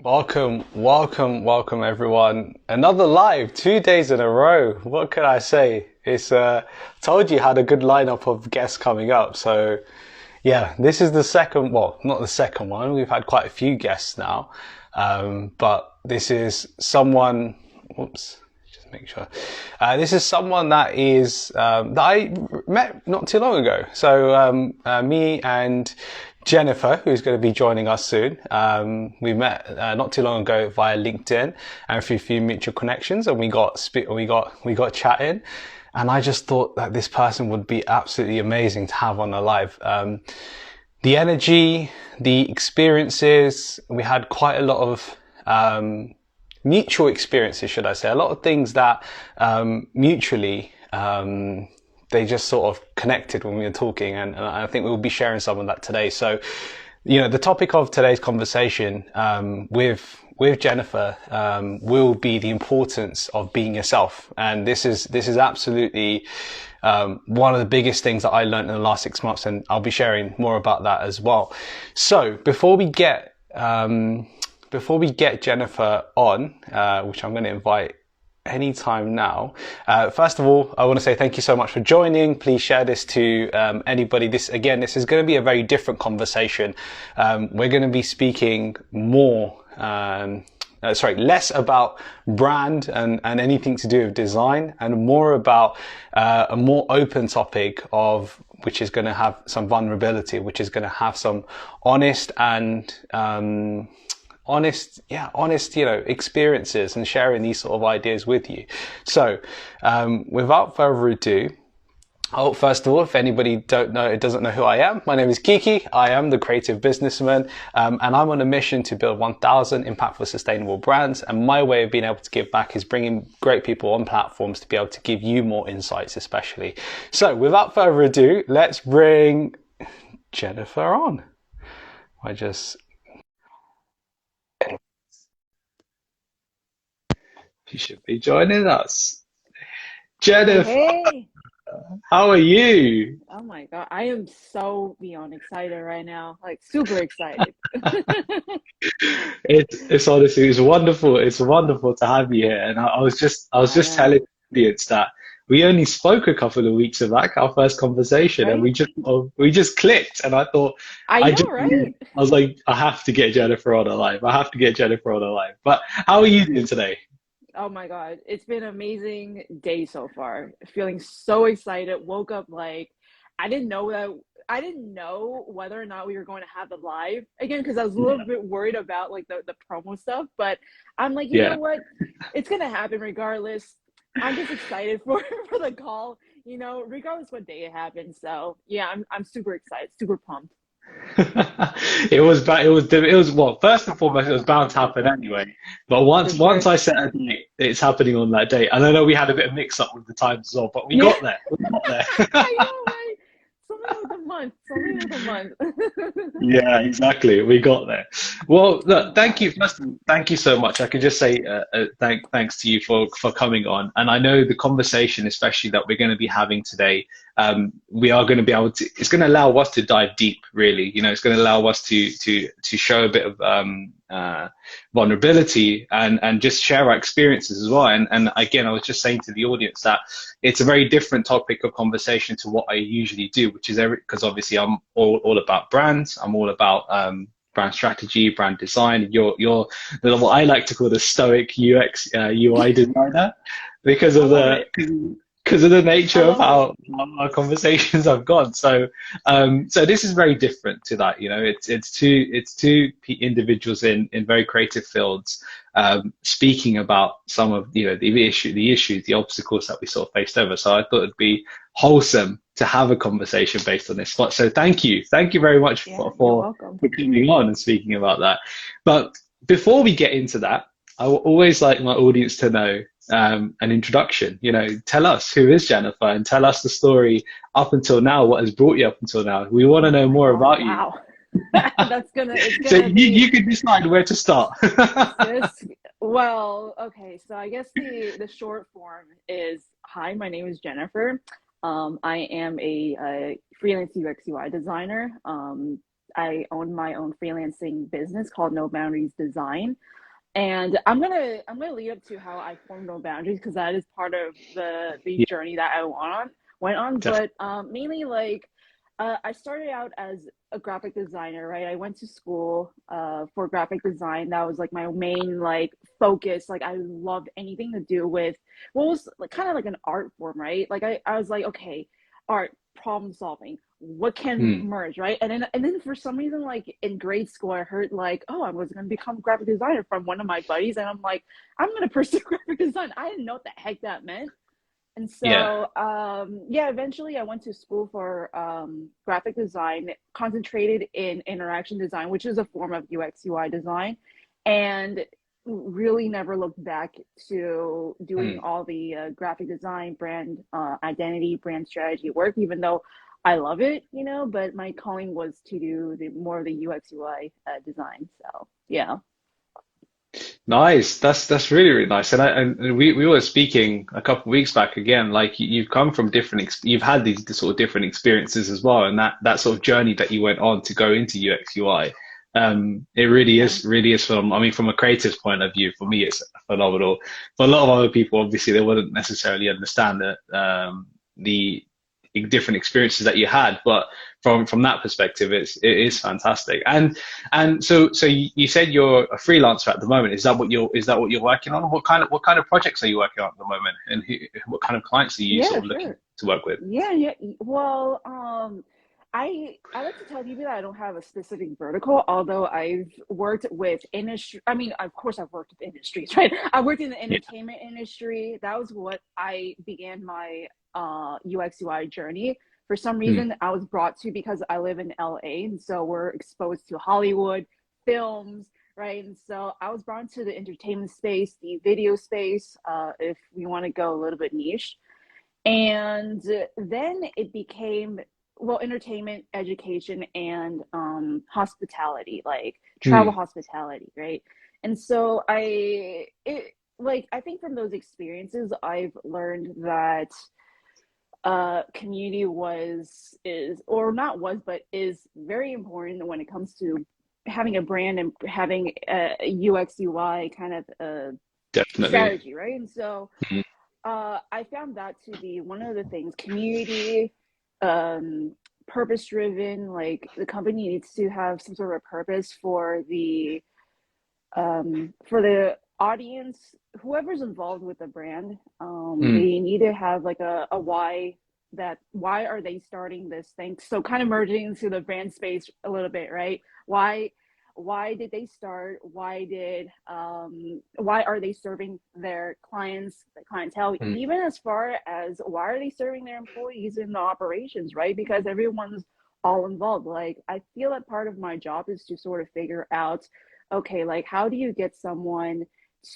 Welcome everyone. Another live, 2 days in a row. What could I say? It's told you had a good lineup of guests coming up. So yeah, this is the second, well, not the second one. We've had quite a few guests now. But this is someone, whoops, just make sure. This is someone that that I met not too long ago. So me and Jennifer, who's going to be joining us soon. We met not too long ago via LinkedIn and through a few mutual connections, and we got chatting. And I just thought that this person would be absolutely amazing to have on a live. The energy, the experiences, we had quite a lot of mutual experiences, should I say? A lot of things that mutually they just sort of connected when we were talking, and I think we'll be sharing some of that today. So, the topic of today's conversation with Jennifer will be the importance of being yourself, and this is absolutely one of the biggest things that I learned in the last 6 months, and I'll be sharing more about that as well. So before we get Jennifer on, which I'm going to invite anytime now. First of all, I want to say thank you so much for joining. Please share this to anybody. This is going to be a very different conversation. We're going to be speaking less about brand and anything to do with design, and more about a more open topic which is going to have some vulnerability, which is going to have some honest, experiences, and sharing these sort of ideas with you. So, without further ado, first of all, if anybody doesn't know who I am, my name is Kiki. I am the creative businessman, and I'm on a mission to build 1,000 impactful, sustainable brands. And my way of being able to give back is bringing great people on platforms to be able to give you more insights, especially. So, without further ado, let's bring Jennifer on. She should be joining us. Jennifer, Hey, how are you? oh my God, I am so beyond excited right now. Like super excited. It's honestly, it's wonderful. It's wonderful to have you here. And I was I just know, telling the audience that we only spoke a couple of weeks back, our first conversation, and right? we just clicked. And I thought, I know, right? I was like, I have to get Jennifer on a live. I have to get Jennifer on a live. But how are you doing today? Oh my God, it's been an amazing day so far. Feeling so excited. Woke up like I didn't know whether or not we were going to have the live again because I was a little bit worried about like the promo stuff, but I'm like, you know Yeah. what? It's gonna happen regardless. I'm just excited for for the call, regardless what day it happens. So yeah, I'm super excited, super pumped. Well, first and foremost, it was bound to happen anyway. But For once sure. I set a date, it's happening on that date. And I know we had a bit of mix up with the times as well, but we Yeah, got there. We got I there. know, right? Something with a month. Something with a month. Yeah, exactly. We got there. Well, look, thank Yeah. you. First, thank you so much. I could just say thanks to you for coming on. And I know the conversation, especially that we're going to be having today, we are going to be able to. It's going to allow us to dive deep. Really, it's going to allow us to show a bit of vulnerability and just share our experiences as well. And again, I was just saying to the audience that it's a very different topic of conversation to what I usually do, which is because obviously I'm all about brands. I'm all about brand strategy, brand design. You're what I like to call the stoic UX UI designer because I of love the it. because of the nature I of love it. how our conversations have gone. So, so this is very different to that. It's two individuals in very creative fields, speaking about some of the issues, the obstacles that we sort of faced over. So I thought it'd be wholesome to have a conversation based on this. But so thank you very much Yeah, you're for welcome. coming on and speaking about that. But before we get into that, I will always like my audience to know an introduction. Tell us who is Jennifer and tell us the story up until now, what has brought you up until now. We want to Oh know my more God, about you. wow. It's So gonna you be can decide where to start. this. Well, okay, so I guess the short form is, hi, my name is Jennifer. I am a freelance UX UI designer. I own my own freelancing business called No Boundaries Design. And I'm gonna lead up to how I formed No Boundaries because that is part of the Yeah, journey that I went on. But definitely. mainly like I started out as a graphic designer, right? I went to school for graphic design. That was like my main like focus. Like I loved anything to do with what was like kind of like an art form, right? Like I was like, okay, art, problem solving, what can Mm. merge, right? And then for some reason, like in grade school, I heard like, oh, I was gonna become a graphic designer from one of my buddies, and I'm like, I'm gonna pursue graphic design. I didn't know what the heck that meant. And Yeah. so, yeah, eventually I went to school for graphic design, concentrated in interaction design, which is a form of UX UI design, and really never looked back to doing Mm. all the graphic design, brand identity, brand strategy work, even though I love it, but my calling was to do the more of the UX UI design. So, yeah. Nice. That's really really nice. And we were speaking a couple of weeks back again. Like you've come from you've had these sort of different experiences as well, and that sort of journey that you went on to go into UX UI. It Yeah. really is from. I mean, from a creative point of view, for me, it's phenomenal. For a lot of other people, obviously, they wouldn't necessarily understand the different experiences that you had, but from that perspective, it is fantastic. And so you said you're a freelancer at the moment. Is that what you're working on? What kind of projects are you working on at the moment? And what kind of clients are you Yeah, sort of looking sure. to work with? Yeah, yeah. Well, I like to tell people that I don't have a specific vertical, although I've worked with industry. I mean, of course, I've worked with industries, right? I worked in the Yeah. entertainment industry. That was what I began my UX UI journey. For some Mm, reason, I was brought to because I live in LA, and so we're exposed to Hollywood films, right? And so I was brought into the entertainment space, the video space, if we want to go a little bit niche. And then it became, well, entertainment, education, and hospitality, like travel mm, hospitality, right? And so I think from those experiences, I've learned that community is, or not was, but is very important when it comes to having a brand and having a UX UI kind of definitely. strategy, right? And so Mm, I found that to be one of the things. Community, um, purpose driven. Like the company needs to have some sort of purpose for the audience, whoever's involved with the brand. mm, They need to have like a why. That why are they starting this thing? So kind of merging into the brand space a little bit, right? Why did they start? Why are they serving their clients, the clientele, mm, even as far as why are they serving their employees in the operations, right? Because everyone's all involved. Like I feel that part of my job is to sort of figure out, okay, like how do you get someone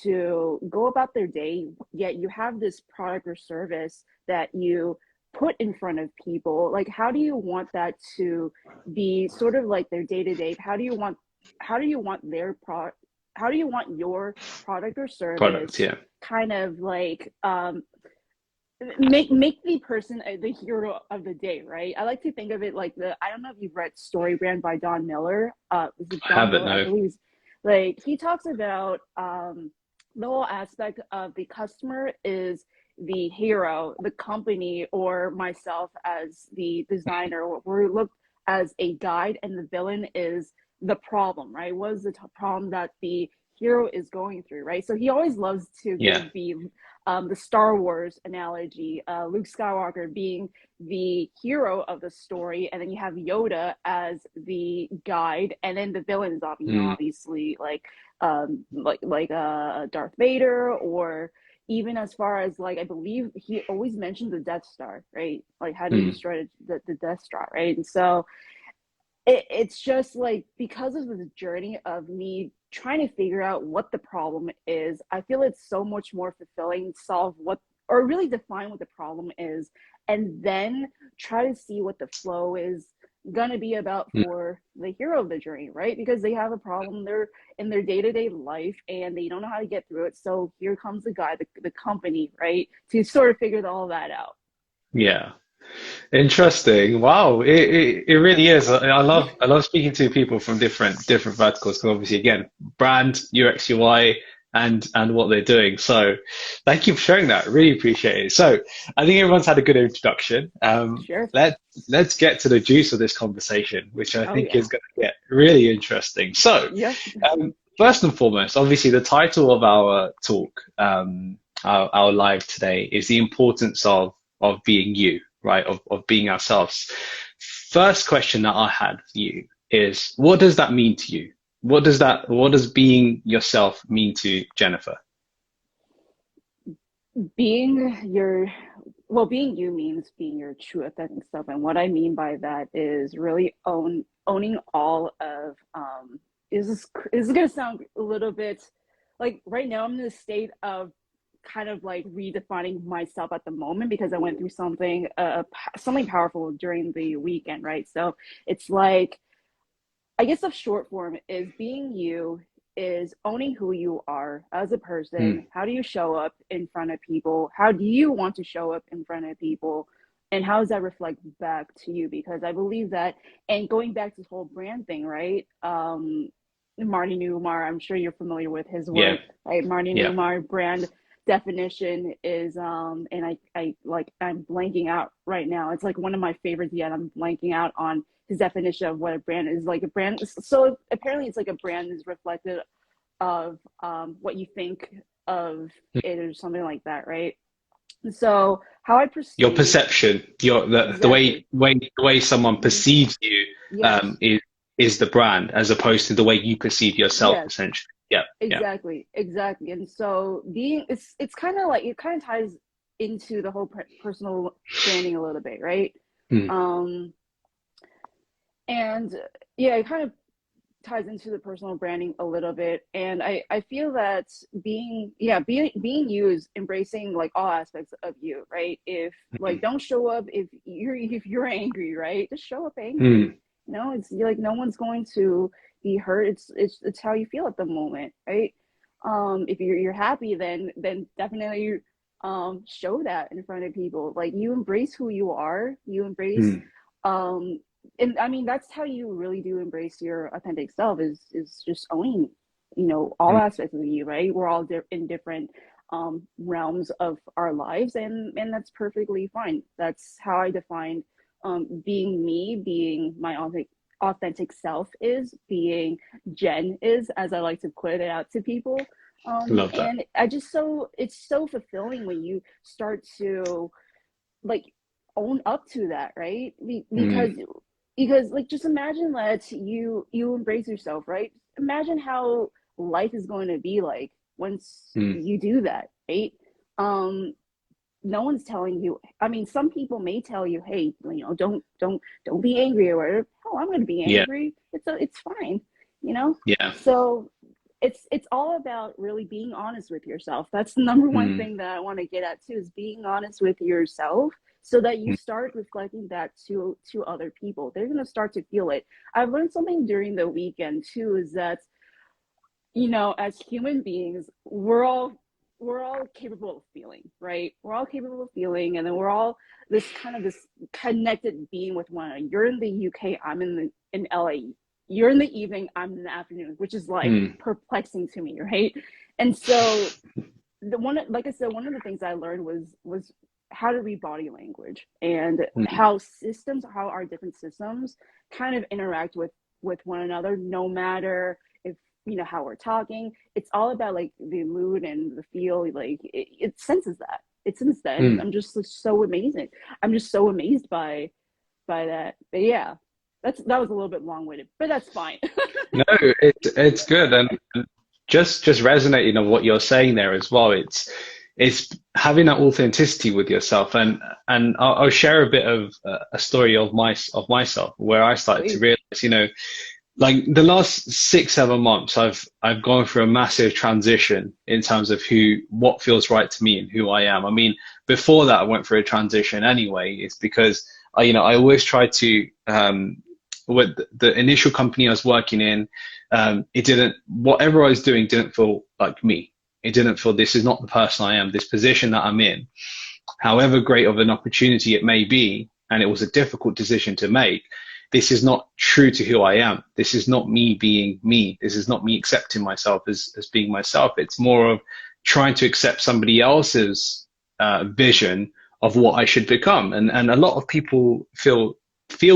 to go about their day, yet you have this product or service that you put in front of people. Like how do you want that to be sort of like their day to day? How do you want their product, how do you want your product or product. service Yeah. kind of like make the person the hero of the day, right? I like to think of it like I don't know if you've read Story Brand by Don Miller. Is it I Don haven't, Miller? I no. believe like he talks about the whole aspect of the customer is the hero, the company or myself as the designer, we're looked as a guide, and the villain is the problem, right? What is the problem that the hero is going through, right? So he always loves to Yeah. give the Star Wars analogy, Luke Skywalker being the hero of the story, and then you have Yoda as the guide, and then the villains, Mm, obviously Darth Vader, or even as far as like I believe he always mentioned the Death Star, right? Like how do you mm, destroy the Death Star, right? And so it's just like because of the journey of me trying to figure out what the problem is, I feel it's so much more fulfilling to solve what or really define what the problem is, and then try to see what the flow is gonna be about mm. for the hero of the journey, right? Because they have a problem, they're in their day-to-day life and they don't know how to get through it. So here comes the guy, the company, right, to sort of figure all that out. Yeah. Interesting. Wow. It really is. I love speaking to people from different verticals because obviously again, brand, UX, UI, and what they're doing. So thank you for sharing that. Really appreciate it. So I think everyone's had a good introduction. Sure. Let's get to the juice of this conversation, which I Oh think yeah. is going to get really interesting. So Yep. first and foremost, obviously the title of our talk, our live today is the importance of being you, right? Of being ourselves. First question that I had for you is, what does that mean to you? What does being yourself mean to Jennifer? Being your being you means being your true authentic self. And what I mean by that is really owning all of is this gonna sound a little bit like right now I'm in the state of kind of like redefining myself at the moment because I went through something powerful during the weekend, right? So it's like I guess the short form is being you is owning who you are as a person. Mm, How do you show up in front of people? How do you want to show up in front of people? And how does that reflect back to you? Because I believe that, and going back to this whole brand thing, right? Marty Newmar, I'm sure you're familiar with his yeah, work, right? Marty yeah. Newmar brand definition is and I like I'm blanking out right now. It's like one of my favorites yet. I'm blanking out on his definition of what a brand is. Like a brand, so apparently it's like a brand is reflected of what you think of it or something like that, right? So how I Your perceive perception, exactly. the way someone Mhm. perceives you, Yes. is the brand as opposed to the way you perceive yourself, Yes. essentially. Yeah, yeah. Exactly. And so being it's kind of like it kind of ties into the whole personal branding a little bit, right? Mm, Um and yeah, it kind of ties into the personal branding a little bit. And I feel that being you is embracing like all aspects of you, right? If like mm, don't show up if you're angry, right? Just show up angry. mm, It's like no one's going to be hurt. It's how you feel at the moment, right? If you're happy, then definitely show that in front of people. Like you embrace who you are, you embrace mm, um and I mean that's how you really do embrace your authentic self is just owning, all mm, aspects of you, right? We're all in different realms of our lives, and that's perfectly fine. That's how I define being me, being my authentic self is being Jen is, as I like to put it out to people. love that. And I just so it's so fulfilling when you start to like own up to that, right? Mm, Because like just imagine that you embrace yourself, right? Imagine how life is going to be like once mm, you do that, right? um no one's telling you. I mean, some people may tell you, hey, don't be angry or whatever. Oh, I'm going to be yeah, angry. It's fine, you know. yeah. So it's all about really being honest with yourself. That's the number one Mm, thing that I want to get at too, is being honest with yourself, so that you mm, start reflecting that to other people. They're going to start to feel it. I've learned something during the weekend too, is that as human beings, we're all capable of feeling, right? We're all capable of feeling, and then we're all this connected being with one another. You're in the UK, I'm in LA. You're in the evening, I'm in the afternoon, which is like mm, perplexing to me, right? And so like I said, one of the things I learned was how to read body language, and mm, how our different systems kind of interact with one another, no matter if how we're talking. It's all about like the mood and the feel. Like it senses that. It senses that, and mm. I'm just like, so amazing. I'm just so amazed by that. But yeah, that was a little bit long winded, but that's fine. No, it's good, and just resonating on what you're saying there as well. It's having that authenticity with yourself, and I'll share a bit of a story of myself where I started to Please. realize, like the last 6 7 months, I've gone through a massive transition in terms of what feels right to me and who I am. I mean, before that, I went through a transition anyway. It's because I always try to with the initial company I was working in, it didn't whatever I was doing didn't feel like me. It didn't feel this is not the person I am. This position that I'm in, however great of an opportunity it may be, and it was a difficult decision to make, this is not true to who I am. This is not me being me. This is not me accepting myself as being myself. It's more of trying to accept somebody else's vision of what I should become. And a lot of people feel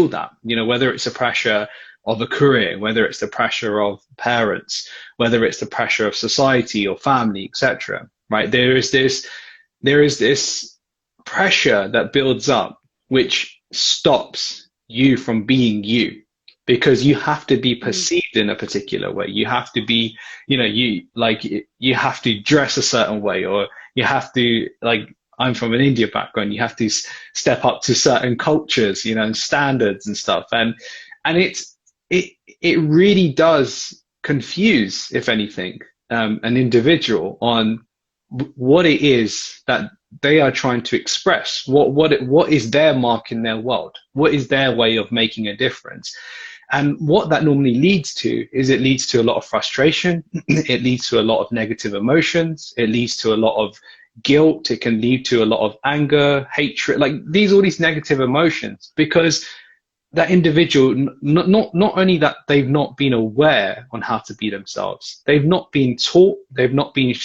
that, you know, whether it's the pressure of a career, whether it's the pressure of parents, whether it's the pressure of society or family, etc. Right? There is this pressure that builds up, which stops you from being you, because you have to be perceived in a particular way. You have to be, you know, you have to dress a certain way, or you have to, like, I'm from an India background, you have to step up to certain cultures, you know, and standards and stuff. And it really does confuse, if anything, an individual on what it is that they are trying to express. What is their mark in their world? What is their way of making a difference? And what that normally leads to is it leads to a lot of frustration. It leads to a lot of negative emotions. It leads to a lot of guilt. It can lead to a lot of anger, hatred, like all these negative emotions, because that individual, not only that they've not been aware on how to be themselves, they've not been taught, they've not been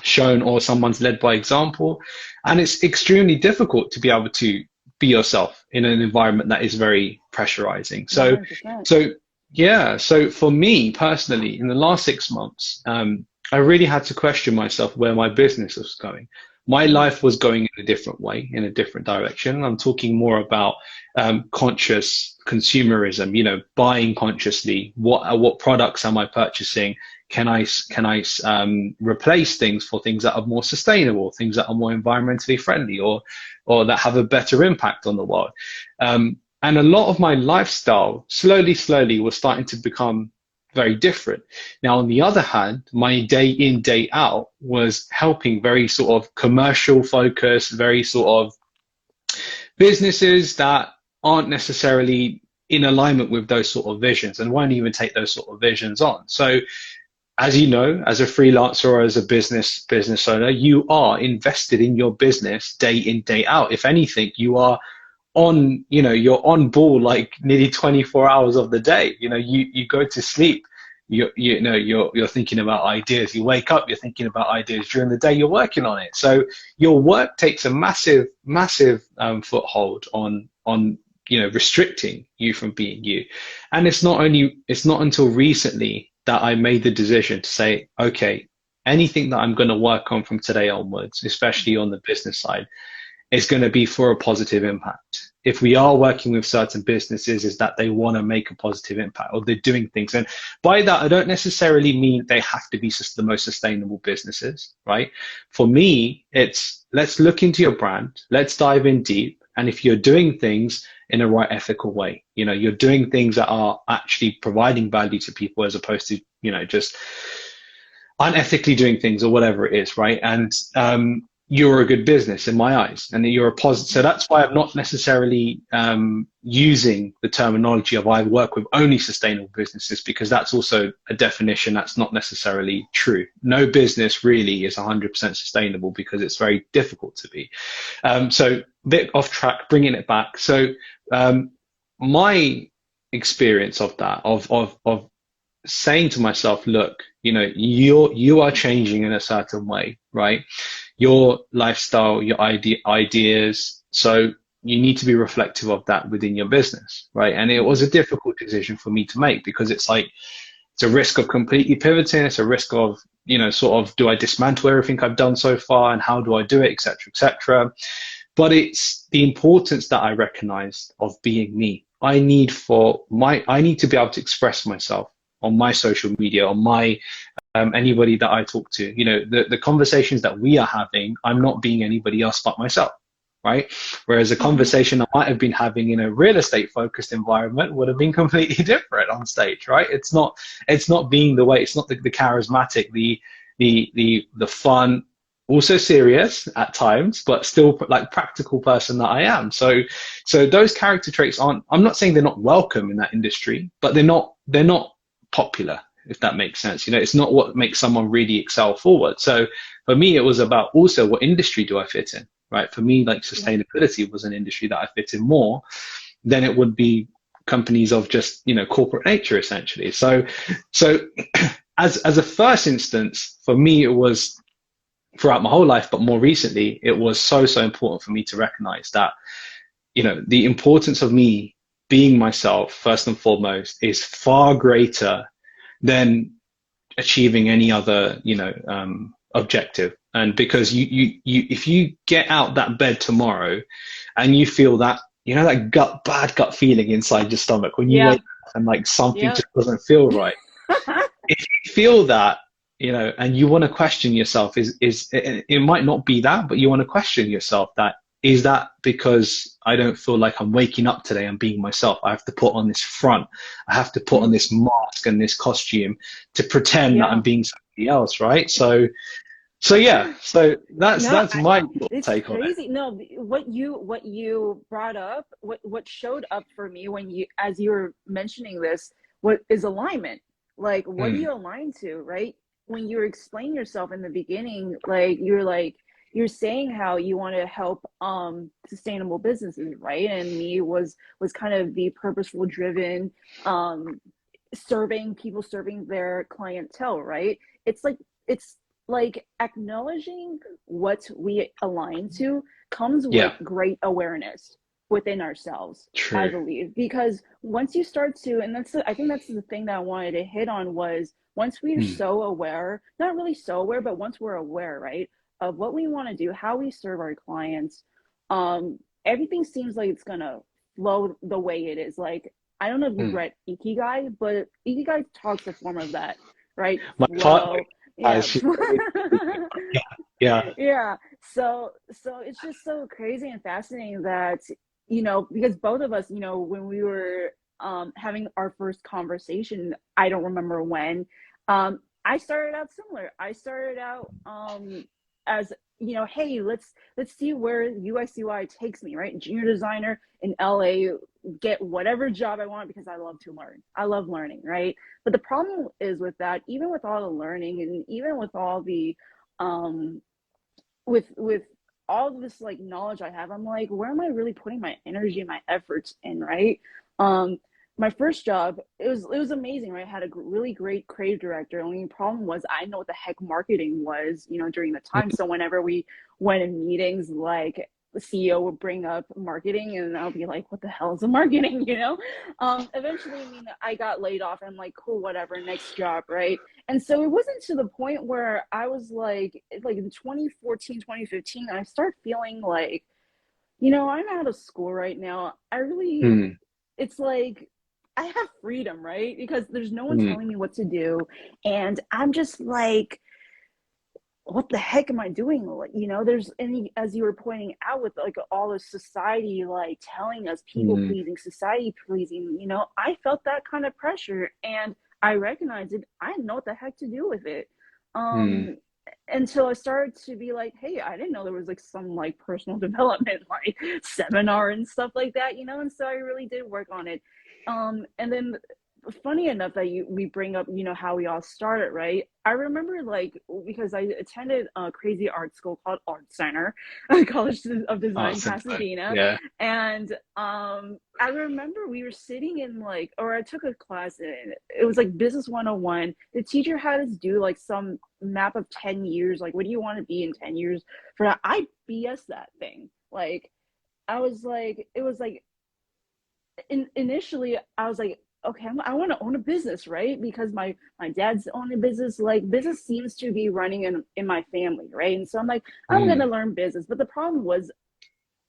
shown, or someone's led by example. And it's extremely difficult to be able to be yourself in an environment that is very pressurizing. So 100%. So for me personally, in the last 6 months, I really had to question myself where my business was going. My life was going in a different way, in a different direction. I'm talking more about conscious consumerism, you know, buying consciously. What products am I purchasing? Can I replace things for things that are more sustainable, things that are more environmentally friendly, or that have a better impact on the world? And a lot of my lifestyle slowly was starting to become very different. Now, on the other hand, my day in, day out was helping very sort of commercial focus, very sort of businesses that aren't necessarily in alignment with those sort of visions and won't even take those sort of visions on. So, as you know, as a freelancer or as a business owner, you are invested in your business day in, day out. If anything, you are you're on ball like nearly 24 hours of the day. You know, you go to sleep, you're thinking about ideas. You wake up, you're thinking about ideas. During the day, you're working on it. So your work takes a massive foothold on restricting you from being you. And it's not until recently that I made the decision to say, okay, anything that I'm going to work on from today onwards, especially on the business side, is going to be for a positive impact. If we are working with certain businesses, is that they want to make a positive impact, or they're doing things. And by that, I don't necessarily mean they have to be the most sustainable businesses, right? For me, it's let's look into your brand, let's dive in deep. And if you're doing things in a right ethical way, you know, you're doing things that are actually providing value to people, as opposed to, you know, just unethically doing things or whatever it is, right? And you're a good business in my eyes, and you're a positive. So that's why I'm not necessarily using the terminology of I work with only sustainable businesses, because that's also a definition that's not necessarily true. No business really is 100% sustainable, because it's very difficult to be. So a bit off track, bringing it back. So my experience of that, of saying to myself, look, you know, you are changing in a certain way, right? Your lifestyle, your ideas. So you need to be reflective of that within your business, right? And it was a difficult decision for me to make, because it's like, it's a risk of completely pivoting. It's a risk of, you know, sort of, do I dismantle everything I've done so far, and how do I do it, et cetera, et cetera. But it's the importance that I recognized of being me. I need to be able to express myself on my social media, on my anybody that I talk to. You know, the conversations that we are having, I'm not being anybody else but myself, right? Whereas a conversation I might have been having in a real estate focused environment would have been completely different on stage, right? It's not being the way, it's not the charismatic, the fun, also serious at times, but still like practical person that I am. So those character traits I'm not saying they're not welcome in that industry, but they're not popular, if that makes sense. You know, it's not what makes someone really excel forward. So for me, it was about also, what industry do I fit in, right? For me, like sustainability was an industry that I fit in more than it would be companies of just, corporate nature, essentially. So as a first instance, for me, it was throughout my whole life, but more recently, it was so important for me to recognize that, the importance of me being myself first and foremost is far greater than achieving any other, objective. And because if you get out that bed tomorrow and you feel that, that bad gut feeling inside your stomach when you Yeah. wake up and like something Yeah. just doesn't feel right. If you feel that, and you want to question yourself, it might not be that, but you want to question yourself that, is that because I don't feel like I'm waking up today and being myself? I have to put on this front. I have to put on Mm. this mask and this costume to pretend that I'm Yeah. being somebody else, right? So yeah, so No, that's my it's take on it. crazy. No, what you brought up, what showed up for me when you, as you were mentioning this, what is alignment? Like, what do Mm, you align to, right? When you were explaining yourself in the beginning, like you're saying how you want to help sustainable businesses, right? And me was kind of the purposeful driven um serving people, serving their clientele, right? It's like acknowledging what we align to comes with yeah, great awareness within ourselves, I true. believe. Because once you start to, and I think that's the thing that I wanted to hit on, was once we're Mm, so aware, not really so aware, but once we're aware, right, of what we want to do, how we serve our clients, everything seems like it's gonna flow the way it is. Like, I don't know if you've mm. read Ikigai, but Ikigai talks a form of that, right? My partner, Flow. Yeah. she's yeah, yeah. Yeah. So it's just so crazy and fascinating that, because both of us, when we were having our first conversation, I don't remember when, I started out similar. I started out as, hey, let's see where UX/UI takes me, right? Junior designer in LA, get whatever job I want because I love to learn. I love learning, right? But the problem is with that, even with all the learning and even with all the um with all this like knowledge I have, I'm like, where am I really putting my energy and my efforts in, right? Um, my first job, it was amazing, right? I had a really great creative director. Only problem was I know what the heck marketing was, during the time. Mm, So whenever we went in meetings, like the CEO would bring up marketing, and I'll be like, what the hell is a marketing, Eventually, I mean, I got laid off, and I'm like, cool, whatever, next job, right? And so it wasn't to the point where I was like in 2014, 2015, I start feeling like, I'm out of school right now. I really, mm, it's like I have freedom, right? Because there's no one mm, telling me what to do. And I'm just like, what the heck am I doing? Like, there's any, as you were pointing out, with like all the society, like telling us people mm, pleasing, society pleasing, I felt that kind of pressure, and I recognized it. I didn't know what the heck to do with it. mm. Um, until I started to be like, hey, I didn't know there was like some like personal development, like seminar and stuff like that, and so I really did work on it. And then funny enough that we bring up, how we all started, right? I remember, like, because I attended a crazy art school called Art Center, College of Oh, Design, simple. Pasadena. Yeah. And I remember we were sitting in like, or I took a class in, it was like Business 101. The teacher had us do like some map of 10 years, like, what do you want to be in 10 years? For that, I BS that thing. Like, I was like, it was like, initially I was like, okay, I want to own a business, right? Because my dad's owning a business. Like, business seems to be running in my family, right? And so I'm like, I'm gonna Mm, learn business. But the problem was,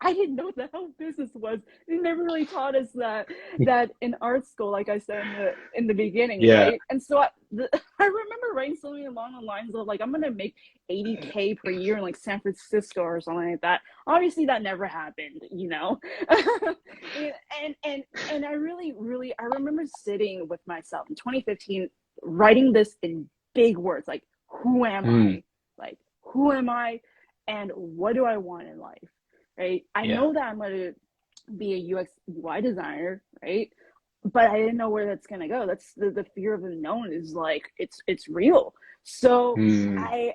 I didn't know what the hell business was. They never really taught us that in art school, like I said in the beginning, yeah. right? And so I remember writing something along the lines of like, I'm gonna make 80K per year in like San Francisco or something like that. Obviously, that never happened. And I remember sitting with myself in 2015, writing this in big words, like, who am Mm, I? Like, who am I? And what do I want in life? Right? I yeah. know that I'm going to be a UX UI designer, right? But I didn't know where that's going to go. That's the fear of the known is like, it's real. So Mm, I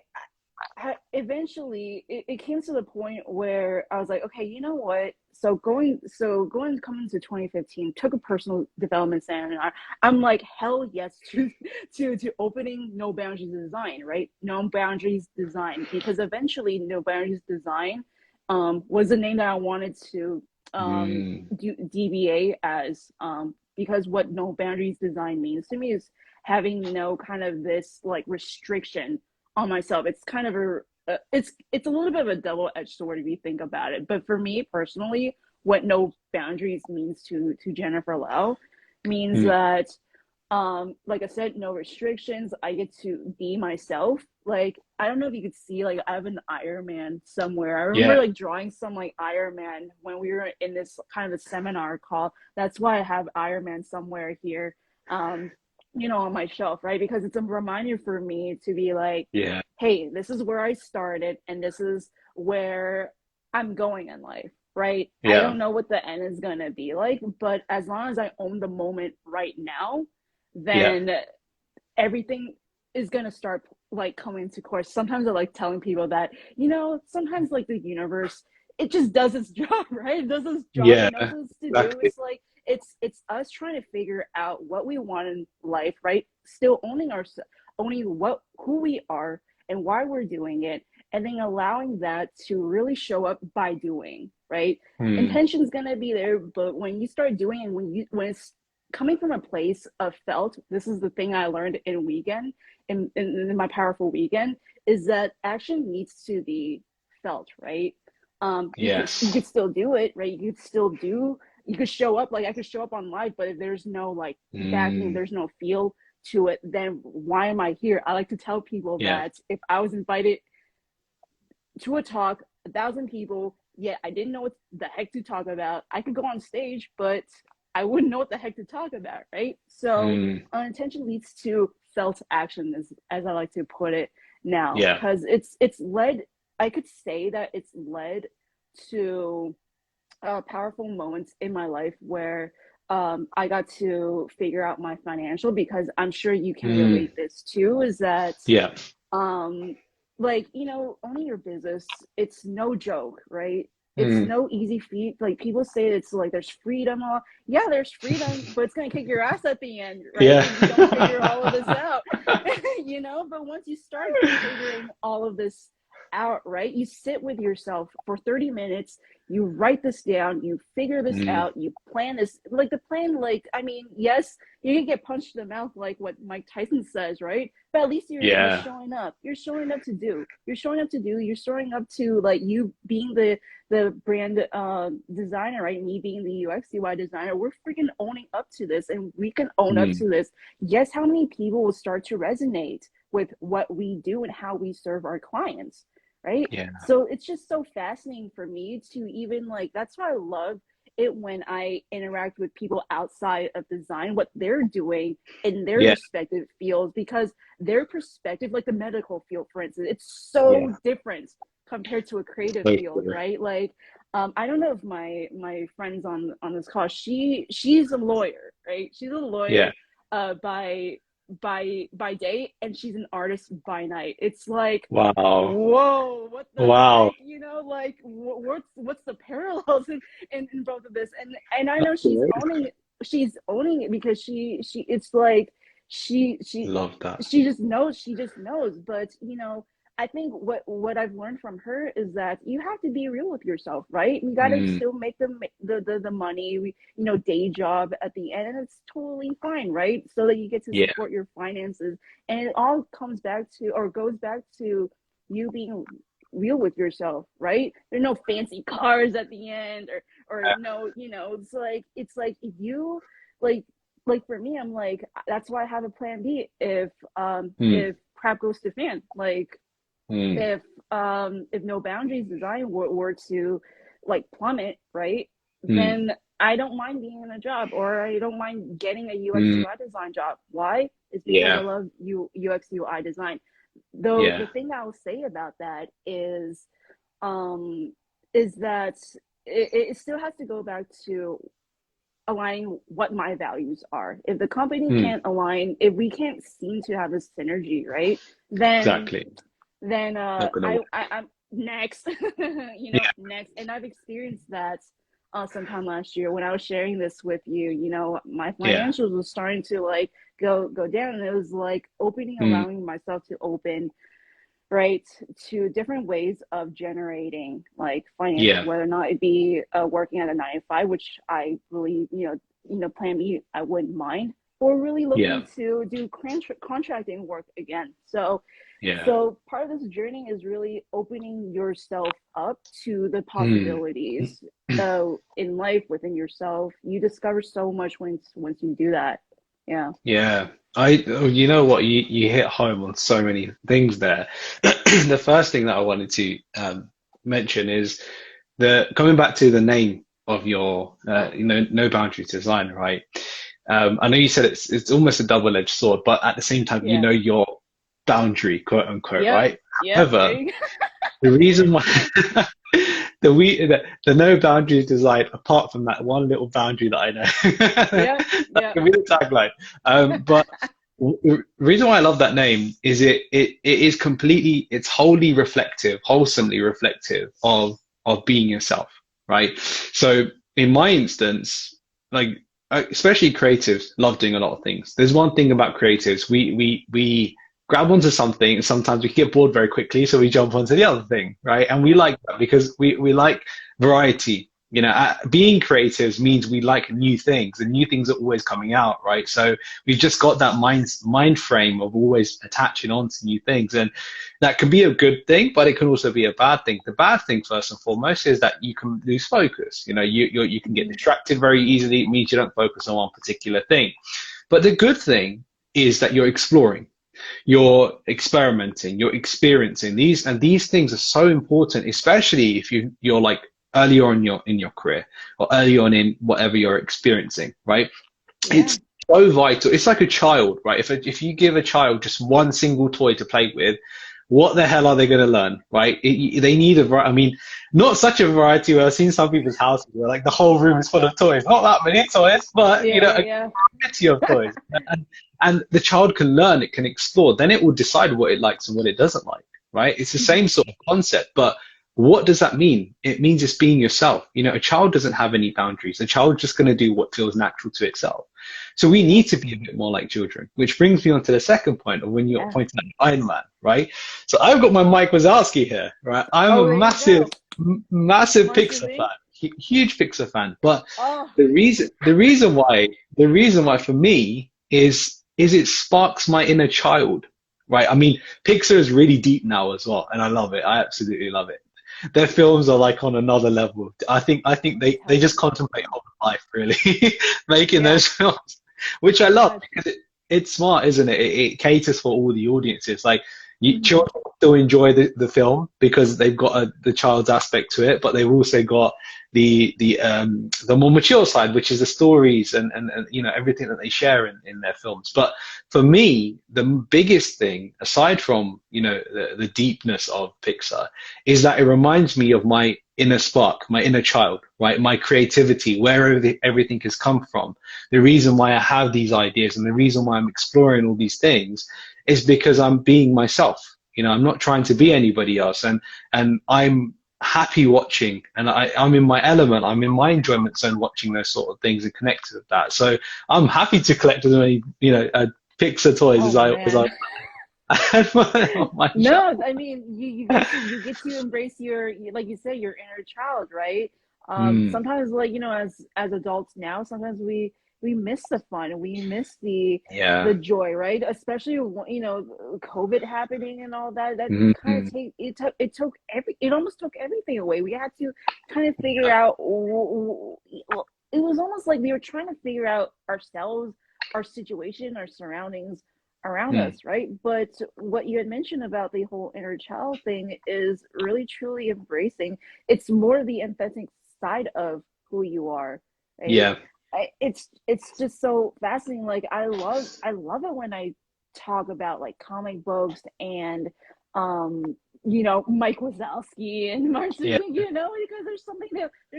eventually it came to the point where I was like, okay, you know what? Coming to 2015, took a personal development seminar. I'm like, hell yes to opening No Boundaries Design, right? No Boundaries Design, because eventually No Boundaries Design was the name that I wanted to do DBA as, because what No Boundaries Design means to me is having no kind of this like restriction on myself. It's kind of it's a little bit of a double-edged sword if you think about it. But for me personally, what no boundaries means to Jennifer Lau means Mm. that like I said, no restrictions. I get to be myself. Like, I don't know if you could see, like, I have an Iron Man somewhere. I remember Yeah. like drawing some like Iron Man when we were in this kind of a seminar call. That's why I have Iron Man somewhere here. On my shelf, right? Because it's a reminder for me to be like, Yeah. hey, this is where I started and this is where I'm going in life, right? I Yeah. don't know what the end is going to be like, but as long as I own the moment right now, Yeah. then everything is going to start like coming to course. Sometimes I like telling people that, sometimes like the universe, it just does its job, right? It does its job. Yeah. It knows what it's to do. Exactly. It's like it's us trying to figure out what we want in life, right? Still owning who we are and why we're doing it, and then allowing that to really show up by doing, right? Mm. Intention's gonna be there, but when you start doing and when it's coming from a place of felt, this is the thing I learned in my powerful weekend, is that action needs to be felt, right? You could Yes. still do it, right? You could show up, like I could show up on live, but if there's no like backing, Mm. there's no feel to it, then why am I here? I like to tell people Yeah. that if I was invited to a talk, 1,000 people, yet I didn't know what the heck to talk about, I could go on stage, but I wouldn't know what the heck to talk about, right? So Mm. intention leads to felt action, as I like to put it now, Yeah. because it's led. I could say that it's led to powerful moments in my life where I got to figure out my financial, because I'm sure you can Mm. relate this too, is that Yeah. um like, owning your business, it's no joke, right? It's Mm. no easy feat. Like, people say it's like there's freedom, all, yeah, there's freedom, but it's going to kick your ass at the end, right? Yeah. If you don't figure all of this out. But once you start figuring all of this out, right, you sit with yourself for 30 minutes, you write this down, you figure this Mm. out, you plan this, like the plan, like, I mean, yes, you can get punched in the mouth, like what Mike Tyson says, right? But at least you're Yeah. showing up. You're showing up to do. You're showing up to do. You're showing up to, like, you being the brand designer, right? Me being the UX UI designer. We're freaking owning up to this, and we can own up Mm. to this. Guess how many people will start to resonate with what we do and how we serve our clients, right? Yeah. So it's just so fascinating for me to even, like, that's why I love it when I interact with people outside of design, what they're doing in their Yeah. respective fields, because their perspective, like the medical field, for instance, it's Yeah. so different compared to a creative field, Totally. right? Like, I don't know if my friends on this call, she's a lawyer, right? She's a Yeah. lawyer by day, and she's an artist by night. It's like, Wow. whoa, what the Wow. heck, like, what's the parallels in both of this, and I know That's amazing. she's owning it, because she it's like she she Love that. she just knows. But I think what I've learned from her is that you have to be real with yourself, right? You got to Mm. still make the money, day job at the end, and it's totally fine, right? So that you get to Yeah. support your finances, and it all comes back to, or goes back to, you being real with yourself, right? There's no fancy cars at the end, or no, it's like if you, like for me, I'm like, that's why I have a plan B Mm. if crap goes to fan, like, Mm. if no boundaries design were to like plummet, right, Mm. then I don't mind being in a job, or I don't mind getting a UX Mm. UI design job. Why? It's because I Yeah. love UX UI design. Though the Yeah. thing I'll say about that um is that it still has to go back to aligning what my values are. If the company Mm. can't align, if we can't seem to have a synergy, right, then Exactly. then Not gonna work. I'm next, Yeah, next. And I've experienced that sometime last year when I was sharing this with you. My yeah, financials was starting to like go down, and it was like opening, mm, allowing myself to open, right, to different ways of generating like finances, yeah, whether or not it be working at a 9 to 5, which I really, plan B, I wouldn't mind, or really yeah, looking to do contracting work again. So yeah, so part of this journey is really opening yourself up to the mm. possibilities in life within yourself. You discover so much once you do that. Yeah. Yeah. You know what, you hit home on so many things there. The first thing that I wanted to mention is the coming back to the name of your, no boundaries design, right? I know you said it's almost a double-edged sword, but at the same time, you Yeah. know your boundary, quote unquote, Yep. right? Yep. There However, you go. the reason why the no boundaries design, apart from that one little boundary that I know, Yep. that Yep. can be the tagline. But the reason why I love that name is it is completely, it's wholly reflective, wholesomely reflective of being yourself, right? So in my instance, like especially creatives love doing a lot of things. There's one thing about creatives, we grab onto something and sometimes we get bored very quickly, so we jump onto the other thing, right? And we Yep. like that because we like variety. Being creatives means we like new things, and new things are always coming out, right? So we've just got that mind frame of always attaching on to new things, and that can be a good thing, but it can also be a bad thing. The bad thing, first and foremost, is that you can lose focus. You can get Mhm. distracted very easily. It means you don't focus on one particular thing. But the good thing is that you're exploring, you're experimenting, you're experiencing these, and these things are so important, especially if you're like early on in your career, or early on in whatever you're experiencing, right? Yeah. It's so vital. It's like a child, right? If you give a child just one single toy to play with, what the hell are they going to learn, right? They need I mean, not such a variety where I've seen some people's houses where like the whole room is full of toys. Not that many toys, but Yeah. a Yeah. variety of toys. And the child can learn, it can explore. Then it will decide what it likes and what it doesn't like, right? It's the Mhm. same sort of concept, but what does that mean? It means it's being yourself. A child doesn't have any boundaries. A child's just going to do what feels natural to itself. So we need Yep. to be a bit more like children, which brings me on to the second point of when you're Yeah. pointing at Iron Man, right? So I've got my Mike Wazowski here, right? I'm a Oh, there you massive, go. massive Must Pixar fan, be. huge Pixar fan. But Oh. the reason why for me is it sparks my inner child, right? I mean, Pixar is really deep now as well, and I love it. I absolutely love it. Their films are like on another level. I think they Tell just me. contemplate on life, really, making Yeah. those films, which I love God. because it's smart, isn't it? It caters for all the audiences. Like Hmm. children still enjoy the film because they've got the child's aspect to it, but they've also got the more mature side, which is the stories and everything that they share in their films. But for me, the biggest thing, aside from the deepness of Pixar, is that it reminds me of my inner spark, my inner child, right? My creativity, where everything has come from. The reason why I have these ideas and the reason why I'm exploring all these things is because I'm being myself. I'm not trying to be anybody else, and I'm happy watching, and I'm in my element. I'm in my enjoyment zone watching those sort of things and connected with that. So I'm happy to collect as many Pixar toys Oh as I man. had on my shelf. No, I mean you get to embrace like you say, your inner child, right? Mm, Sometimes, like, as adults now, sometimes we miss the fun, we miss the yeah. joy, right? Especially when, COVID happening and all that. That kind of Mm, it almost took everything away. We had to kind of figure yeah. out. Well, it was almost like we were trying to figure out ourselves, our situation, our surroundings around Mm, us, right? But what you had mentioned about the whole inner child thing is really truly embracing. It's more the authentic side of who you are, right? yeah. It's just so fascinating. Like I love it when I talk about like comic books and Mike Wazowski and Martin, Yeah. because there's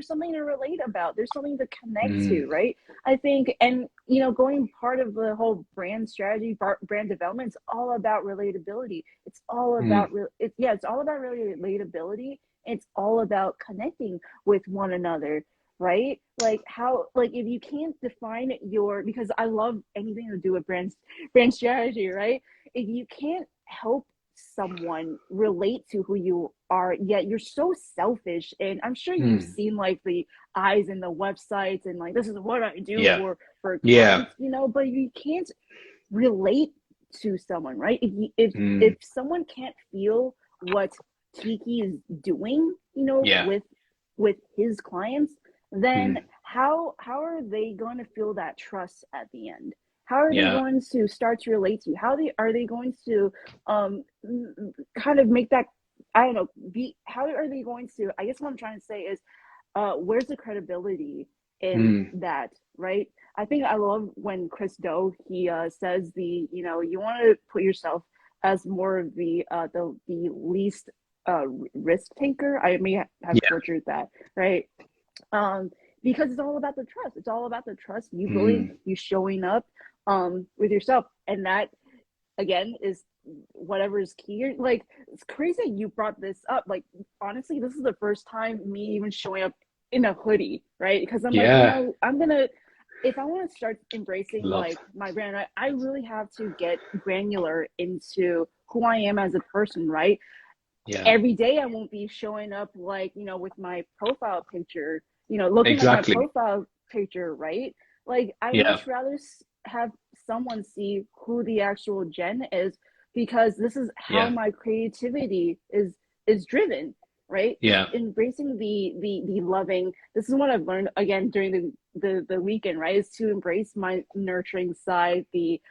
something to relate about. There's something to connect Mm, to, right? I think, and going part of the whole brand strategy, brand development, it's all about relatability. It's all mm, about it's all about really relatability. It's all about connecting with one another, right? Like how, like if you can't define because I love anything to do with brand strategy, right? If you can't help someone relate to who you are, yet you're so selfish, and I'm sure you've mm. seen like the eyes in the websites and like, this is what I do Yeah. for Yeah. clients, but you can't relate to someone, right? If Mm, someone can't feel what Kiki is doing, yeah. with his clients, then Mm, how are they going to feel that trust at the end? How are they yeah. going to start to relate to you? Are they going to kind of make that, I don't know, be how are they going to, I guess what I'm trying to say is, where's the credibility in Mm, that, right? I think I love when Chris Do, he says you want to put yourself as more of the least risk taker. I may have yeah. butchered that, right? um, because it's all about the trust. It's all about the trust. You building, Mm, you showing up with yourself, and that again is whatever is key. Like, it's crazy you brought this up. Like, honestly, this is the first time me even showing up in a hoodie, right? Because I'm like, yeah. I'm gonna, if I want to start embracing Love. like my brand, I really have to get granular into who I am as a person, right? Yeah. Every day I won't be showing up like, with my profile picture, looking at my Exactly. profile picture, right? Like, I Yeah. much rather have someone see who the actual Jen is, because this is how Yeah. my creativity is driven, right? Just Yeah. embracing the loving. This is what I've learned again during the weekend, right? Is to embrace my nurturing side, the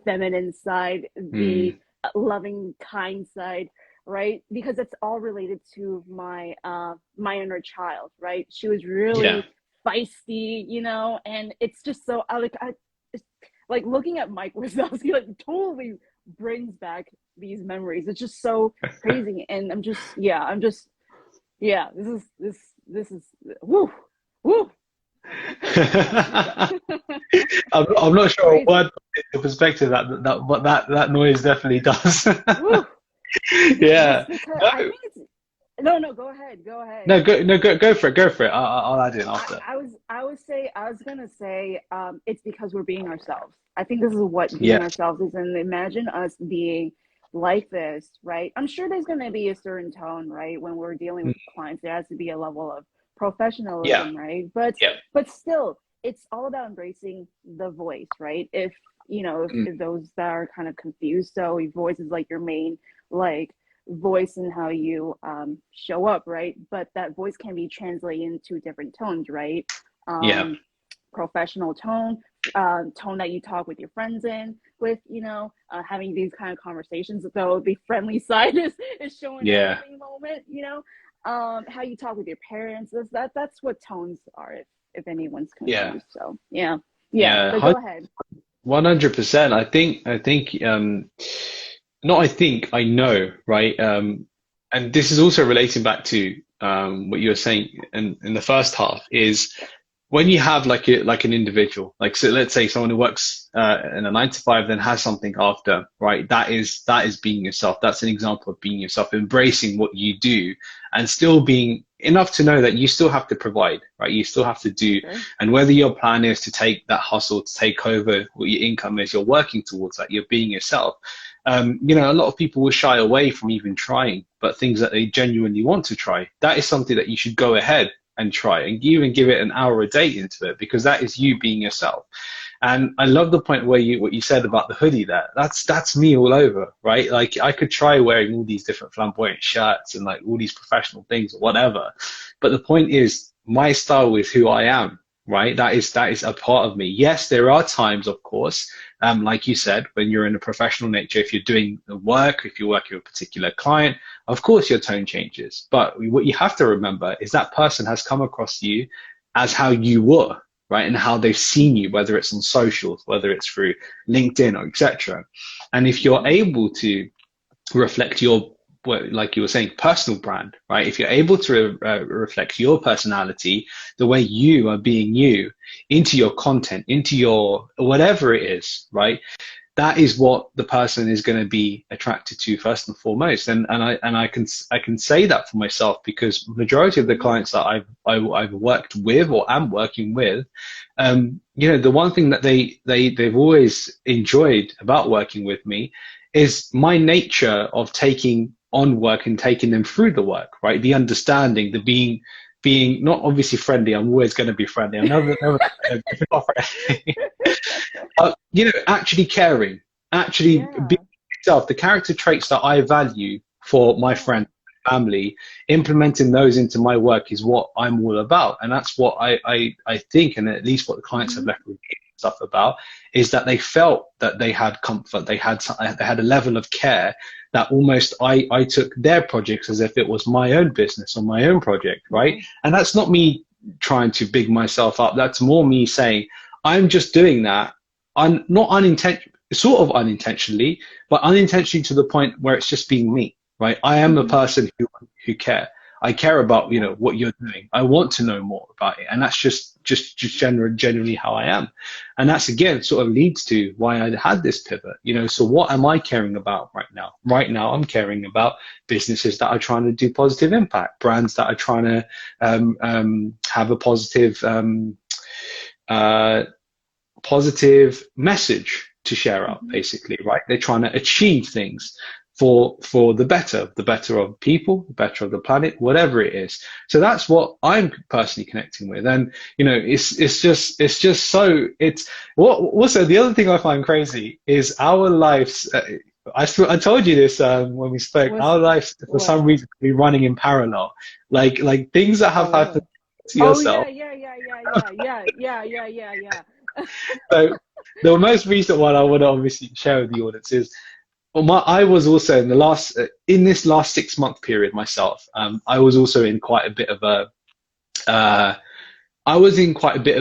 feminine side, the Mm, loving, kind side, right? Because it's all related to my inner child, right? She was yeah. really feisty, and it's just so it's like looking at Mike Wazowski, like, totally brings back these memories. It's just so crazy, and yeah. This is woo woo. I'm not sure Crazy. what the perspective but that noise definitely does. Woo. Yeah. Just because No, I think it's no. Go ahead. Go ahead. no, go for it. Go for it. I'll add in I, after. I was gonna say, it's because we're being ourselves. I think this is what being Yes. ourselves is, and imagine us being like this, right? I'm sure there's gonna be a certain tone, right? When we're dealing Mm, with clients, there has to be a level of yeah. professionalism, right? But Yeah. still, it's all about embracing the voice, right? Mm, If those that are kind of confused, so your voice is like your main, like, voice and how you show up, right? But that voice can be translated into different tones, right? yeah. Um, Professional tone, tone that you talk with your friends in, with, having these kind of conversations. So the friendly side is showing up at Yeah. the moment, how you talk with your parents. That's what tones are, if anyone's Yeah. confused. So yeah. Yeah. But go ahead. 100%. Not I think, I know, right? And this is also relating back to what you were saying in the first half is when you have like an individual, like, so let's say someone who works in a 9 to 5, then has something after, right? That is being yourself. That's an example of being yourself, embracing what you do, and still being enough to know that you still have to provide, right? You still have to do, Sure. and whether your plan is to take that hustle, to take over what your income is, you're working towards that. You're being yourself. A lot of people will shy away from even trying, but things that they genuinely want to try, that is something that you should go ahead and try, and even give it an hour a day into it, because that is you being yourself. And I love the point where what you said about the hoodie there. That's me all over, right? Like, I could try wearing all these different flamboyant shirts and like all these professional things or whatever. But the point is, my style is who I am, right? That is a part of me. Yes, there are times, of course, like you said, when you're in a professional nature, if you're doing the work, if you're working with a particular client, of course your tone changes. But what you have to remember is that person has come across you as how you were, right? And how they've seen you, whether it's on socials, whether it's through LinkedIn or etc. And if you're Mm-hmm. able to reflect your like you were saying, personal brand, right? If you're able to reflect your personality, the way you are being you, into your content, into your whatever it is, right? That is what the person is going to be attracted to first and foremost. And I can say that for myself, because majority of the clients that I've worked with or am working with, the one thing that they've always enjoyed about working with me is my nature of taking on work and taking them through the work, right? The understanding, the being not obviously friendly. I'm always going to be friendly. I'm never not friendly. Actually caring, actually being yourself, the character traits that I value for my friend, family, implementing those into my work is what I'm all about. And that's what I think, and at least what the clients have left with me stuff about, is that they felt that they had comfort, they had a level of care that almost I took their projects as if it was my own business or my own project, right? And that's not me trying to big myself up. That's more me saying, I'm just doing that. I'm not sort of unintentionally, but unintentionally to the point where it's just being me, right? I am a person who care. I care about, what you're doing. I want to know more about it. And that's just generally how I am. And that's, again, sort of leads to why I had this pivot, so what am I caring about right now? Right now, I'm caring about businesses that are trying to do positive impact, brands that are trying to have a positive message to share out, basically, right? They're trying to achieve things for the better of people, the better of the planet, whatever it is. So that's what I'm personally connecting with. And it's just so also the other thing I find crazy is our lives. I told you this when we spoke. Our lives, for some reason, be running in parallel, like things that have happened to yourself. Yeah. So the most recent one I want to obviously share with the audience is, I was also in this last 6-month period myself. I was also in quite a bit of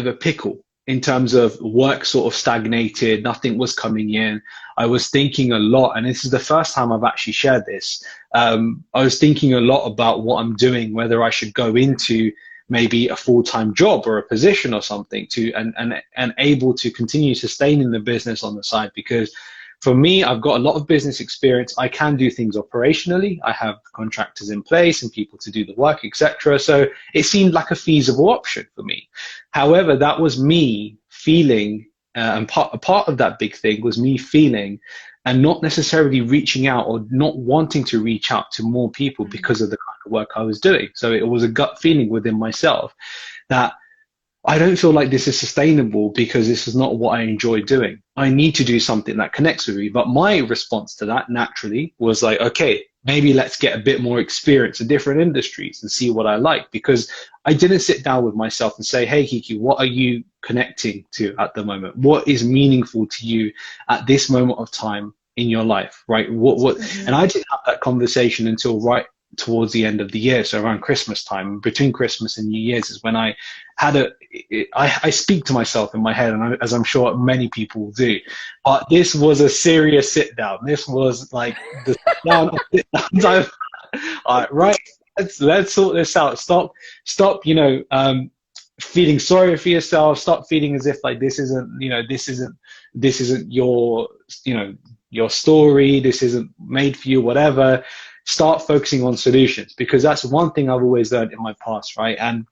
a pickle in terms of work sort of stagnated. Nothing was coming in. I was thinking a lot, and this is the first time I've actually shared this. I was thinking a lot about what I'm doing, whether I should go into maybe a full-time job or a position or something and able to continue sustaining the business on the side, because for me, I've got a lot of business experience. I can do things operationally. I have contractors in place and people to do the work, etc. So it seemed like a feasible option for me. However, that was me feeling, and a part of that big thing was me feeling and not necessarily reaching out or not wanting to reach out to more people because of the kind of work I was doing. So it was a gut feeling within myself that I don't feel like this is sustainable because this is not what I enjoy doing. I need to do something that connects with me. But my response to that naturally was like, okay, maybe let's get a bit more experience in different industries and see what I like, because I didn't sit down with myself and say, hey, Kiki, what are you connecting to at the moment? What is meaningful to you at this moment of time in your life, right? And I didn't have that conversation until right towards the end of the year. So around Christmas time, between Christmas and New Year's, is when I had I speak to myself in my head, and as I'm sure many people do. But this was a serious sit down. This was like the sit down of sit downs. All right, let's sort this out. Stop, feeling sorry for yourself. Stop feeling as if like this isn't your, your story. This isn't made for you, whatever. Start focusing on solutions, because that's one thing I've always learned in my past, right? And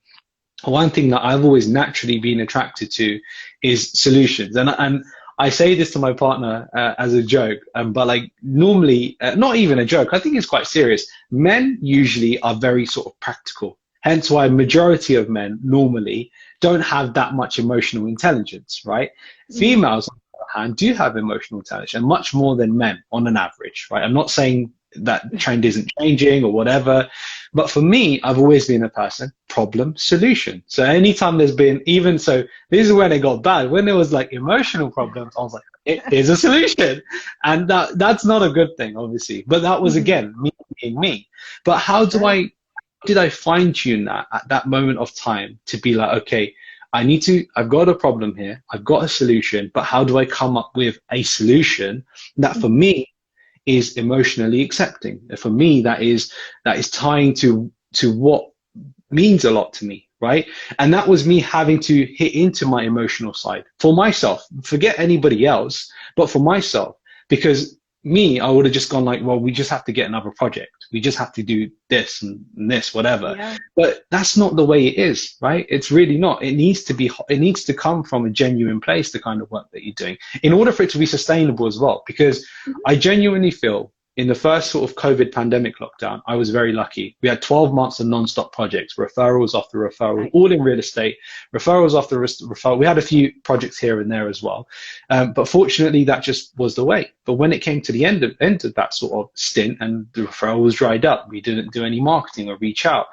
one thing that I've always naturally been attracted to is solutions. And I say this to my partner as a joke, but like normally, not even a joke, I think it's quite serious. Men usually are very sort of practical. Hence why majority of men normally don't have that much emotional intelligence, right? Females, on the other hand, do have emotional intelligence, and much more than men on an average, right? I'm not saying that trend isn't changing or whatever, but for me, I've always been a person, problem, solution. So anytime there's been, even so, this is when it got bad. When there was like emotional problems, I was like, it is a solution. And that's not a good thing, obviously. But that was, again, me being me. But how did I fine tune that at that moment of time to be like, okay, I've got a problem here, I've got a solution, but how do I come up with a solution that for me is emotionally accepting. For me, that is tying to what means a lot to me, right? And that was me having to hit into my emotional side for myself. Forget anybody else, but for myself, because me, I would have just gone like, well, we just have to get another project. We just have to do this and this, whatever. Yeah. But that's not the way it is, right? It's really not. It needs to come from a genuine place, the kind of work that you're doing, in order for it to be sustainable as well. Because I genuinely feel in the first sort of COVID pandemic lockdown, I was very lucky. We had 12 months of non-stop projects, referrals after referral, Nice. all in real estate, referrals after referral. We had a few projects here and there as well. But fortunately, that just was the way. But when it came to the end of that sort of stint and the referral was dried up, we didn't do any marketing or reach out.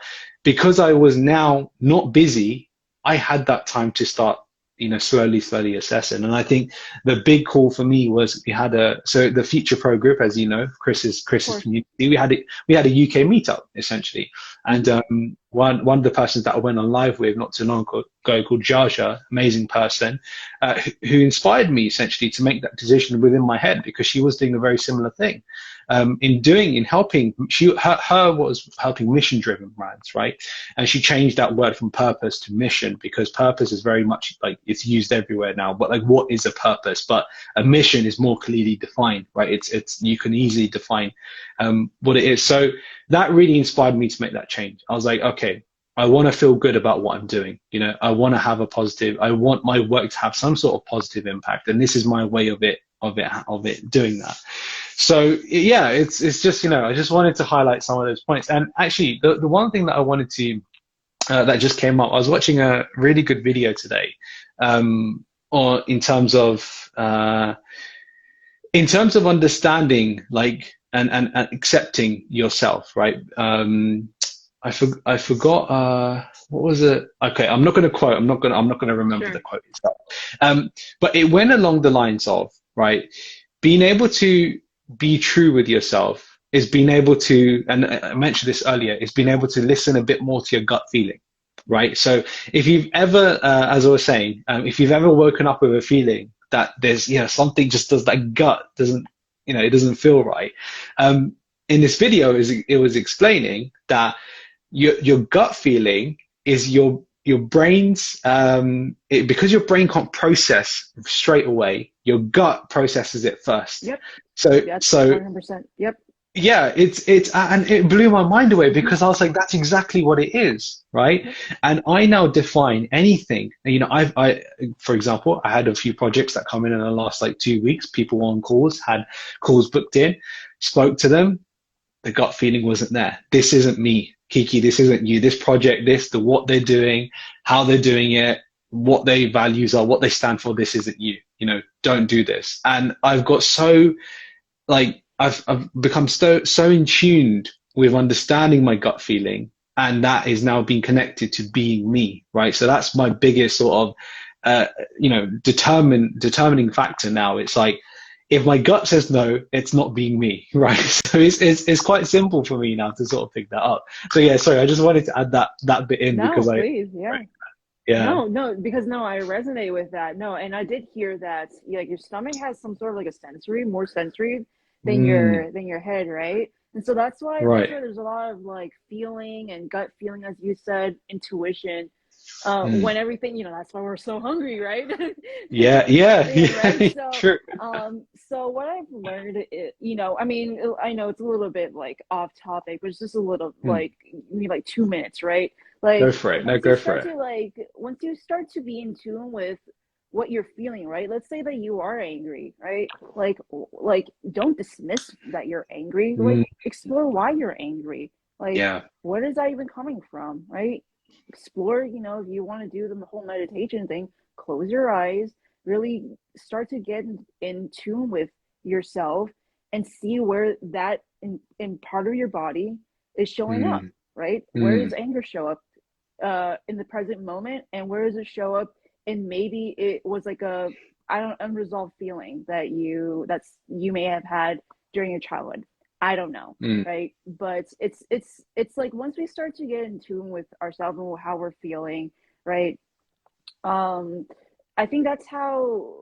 Because I was now not busy, I had that time to start, slowly assessing. And I think the big call for me was so the Future Pro group, as you know, Chris's community, we had a UK meetup essentially. And one of the persons that I went on live with not too long ago called Jaja, amazing person, who inspired me essentially to make that decision within my head, because she was doing a very similar thing. In helping, her was helping mission driven brands, right? And she changed that word from purpose to mission, because purpose is very much like it's used everywhere now, but like, what is a purpose? But a mission is more clearly defined, right? It's you can easily define what it is. So that really inspired me to make that change. I was like, okay, I want to feel good about what I'm doing. I want to have I want my work to have some sort of positive impact, and this is my way of it doing that. So yeah, it's just, I just wanted to highlight some of those points. And actually, the one thing that I wanted to that just came up, I was watching a really good video today, or in terms of understanding, like, and accepting yourself, right? I forgot what was it? Okay, I'm not going to quote. I'm not going to remember Sure. the quote itself. But it went along the lines of, right, being able to be true with yourself is being able to, and I mentioned this earlier, is being able to listen a bit more to your gut feeling, right? So if you've ever, as I was saying, if you've ever woken up with a feeling that there's, something just does, that gut doesn't, it doesn't feel right. In this video, it was explaining that your gut feeling is your brain's because your brain can't process straight away, your gut processes it first. Yep. So That's so 100%. Yep. yeah, it's and it blew my mind away, because I was like, that's exactly what it is, right? Yep. And I now define anything. I for example, I had a few projects that come in the last like 2 weeks. People on calls, had calls booked in, spoke to them. The gut feeling wasn't there. This isn't me, Kiki. This isn't you. This project, what they're doing, how they're doing it, what their values are, what they stand for. This isn't you. Don't do this. And I've got so, like, I've become so in tuned with understanding my gut feeling, and that is now being connected to being me, right? So that's my biggest sort of, determining factor now. It's like, if my gut says no, it's not being me, right? So it's quite simple for me now to sort of pick that up. So yeah, sorry, I just wanted to add that bit in, No, because please. Yeah. right, yeah. No, because no, I resonate with that. No, and I did hear that, like, your stomach has some sort of like more sensory than Mm, your head, right? And so that's why right. there's a lot of like feeling and gut feeling, as you said, intuition. Mm. When everything, that's why we're so hungry, right? Yeah, yeah, Understand, right? yeah. So, True. so what I've learned, I mean, I know it's a little bit like off topic, but it's just a little, Mm. like, maybe like 2 minutes, right? Go Like, for it. No, go for it. once you start to be in tune with what you're feeling, right? Let's say that you are angry, right? Like, don't dismiss that you're angry. Like, Mm, explore why you're angry. Like, yeah. where is that even coming from, right? Explore, if you want to do the whole meditation thing, close your eyes, really start to get in tune with yourself, and see where that in part of your body is showing up, Mm, right? Where does mm, anger show up in the present moment, and where does it show up? And maybe it was like a, I don't, unresolved feeling you may have had during your childhood. I don't know, mm, right? But it's like, once we start to get in tune with ourselves and how we're feeling, right? Um, I think that's how.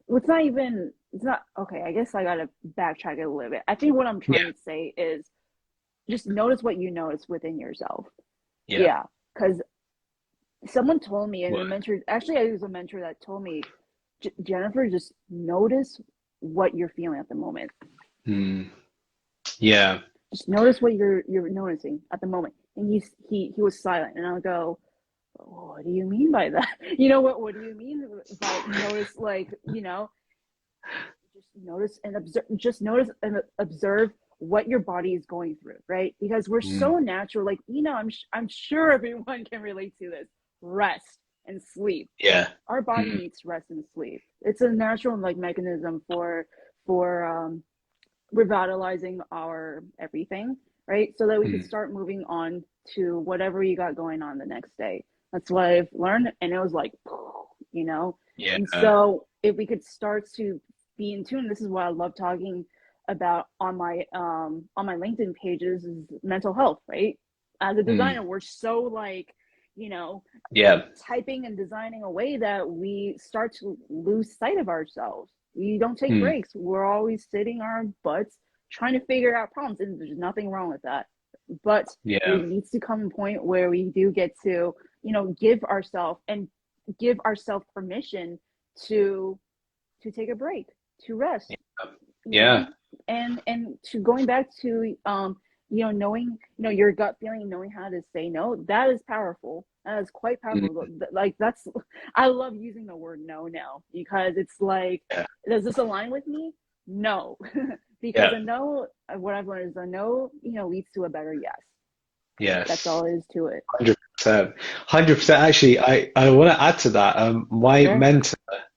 It's not even it's not okay. I guess I gotta backtrack it a little bit. I think what I'm Yeah. trying to say is just notice what you notice within yourself. Yeah. Yeah, because someone told me, and a Word. mentor, actually, I was a mentor that told me, Jennifer, just notice what you're feeling at the moment. Mm. Yeah. Just notice what you're noticing at the moment. And he was silent, and I'll go, oh, what do you mean by that? You know what? What do you mean by notice? Like, you know, just notice and observe. Just notice and observe what your body is going through, right? Because we're Mm. so natural. Like, you know, I'm sure everyone can relate to this. Rest and sleep. Yeah. Our body Mm. needs rest and sleep. It's a natural like mechanism for revitalizing our everything, right? So that we could Mm. start moving on to whatever you got going on the next day. That's what I've learned. And it was like, you know, Yeah. and so if we could start to be in tune, this is what I love talking about on my LinkedIn pages is mental health, right? As a Mm. designer, we're so like, you know, Yeah. typing and designing a way that we start to lose sight of ourselves. We don't take Mm. breaks. We're always sitting our butts trying to figure out problems, and there's nothing wrong with that. But Yeah. there needs to come a point where we do get to, you know, give ourselves permission to take a break, to rest. You Yeah. know, and to going back to you know, knowing, you know, your gut feeling, knowing how to say no, that is powerful. That is quite Mm. powerful. Like that's, I love using the word no now, because it's like, Yeah. does this align with me? No. Because Yeah. a no, what I've learned is a no, you know, leads to a better yes. That's Yes. all it is to it. 100%. 100%. Actually, I want to add to that. Sure.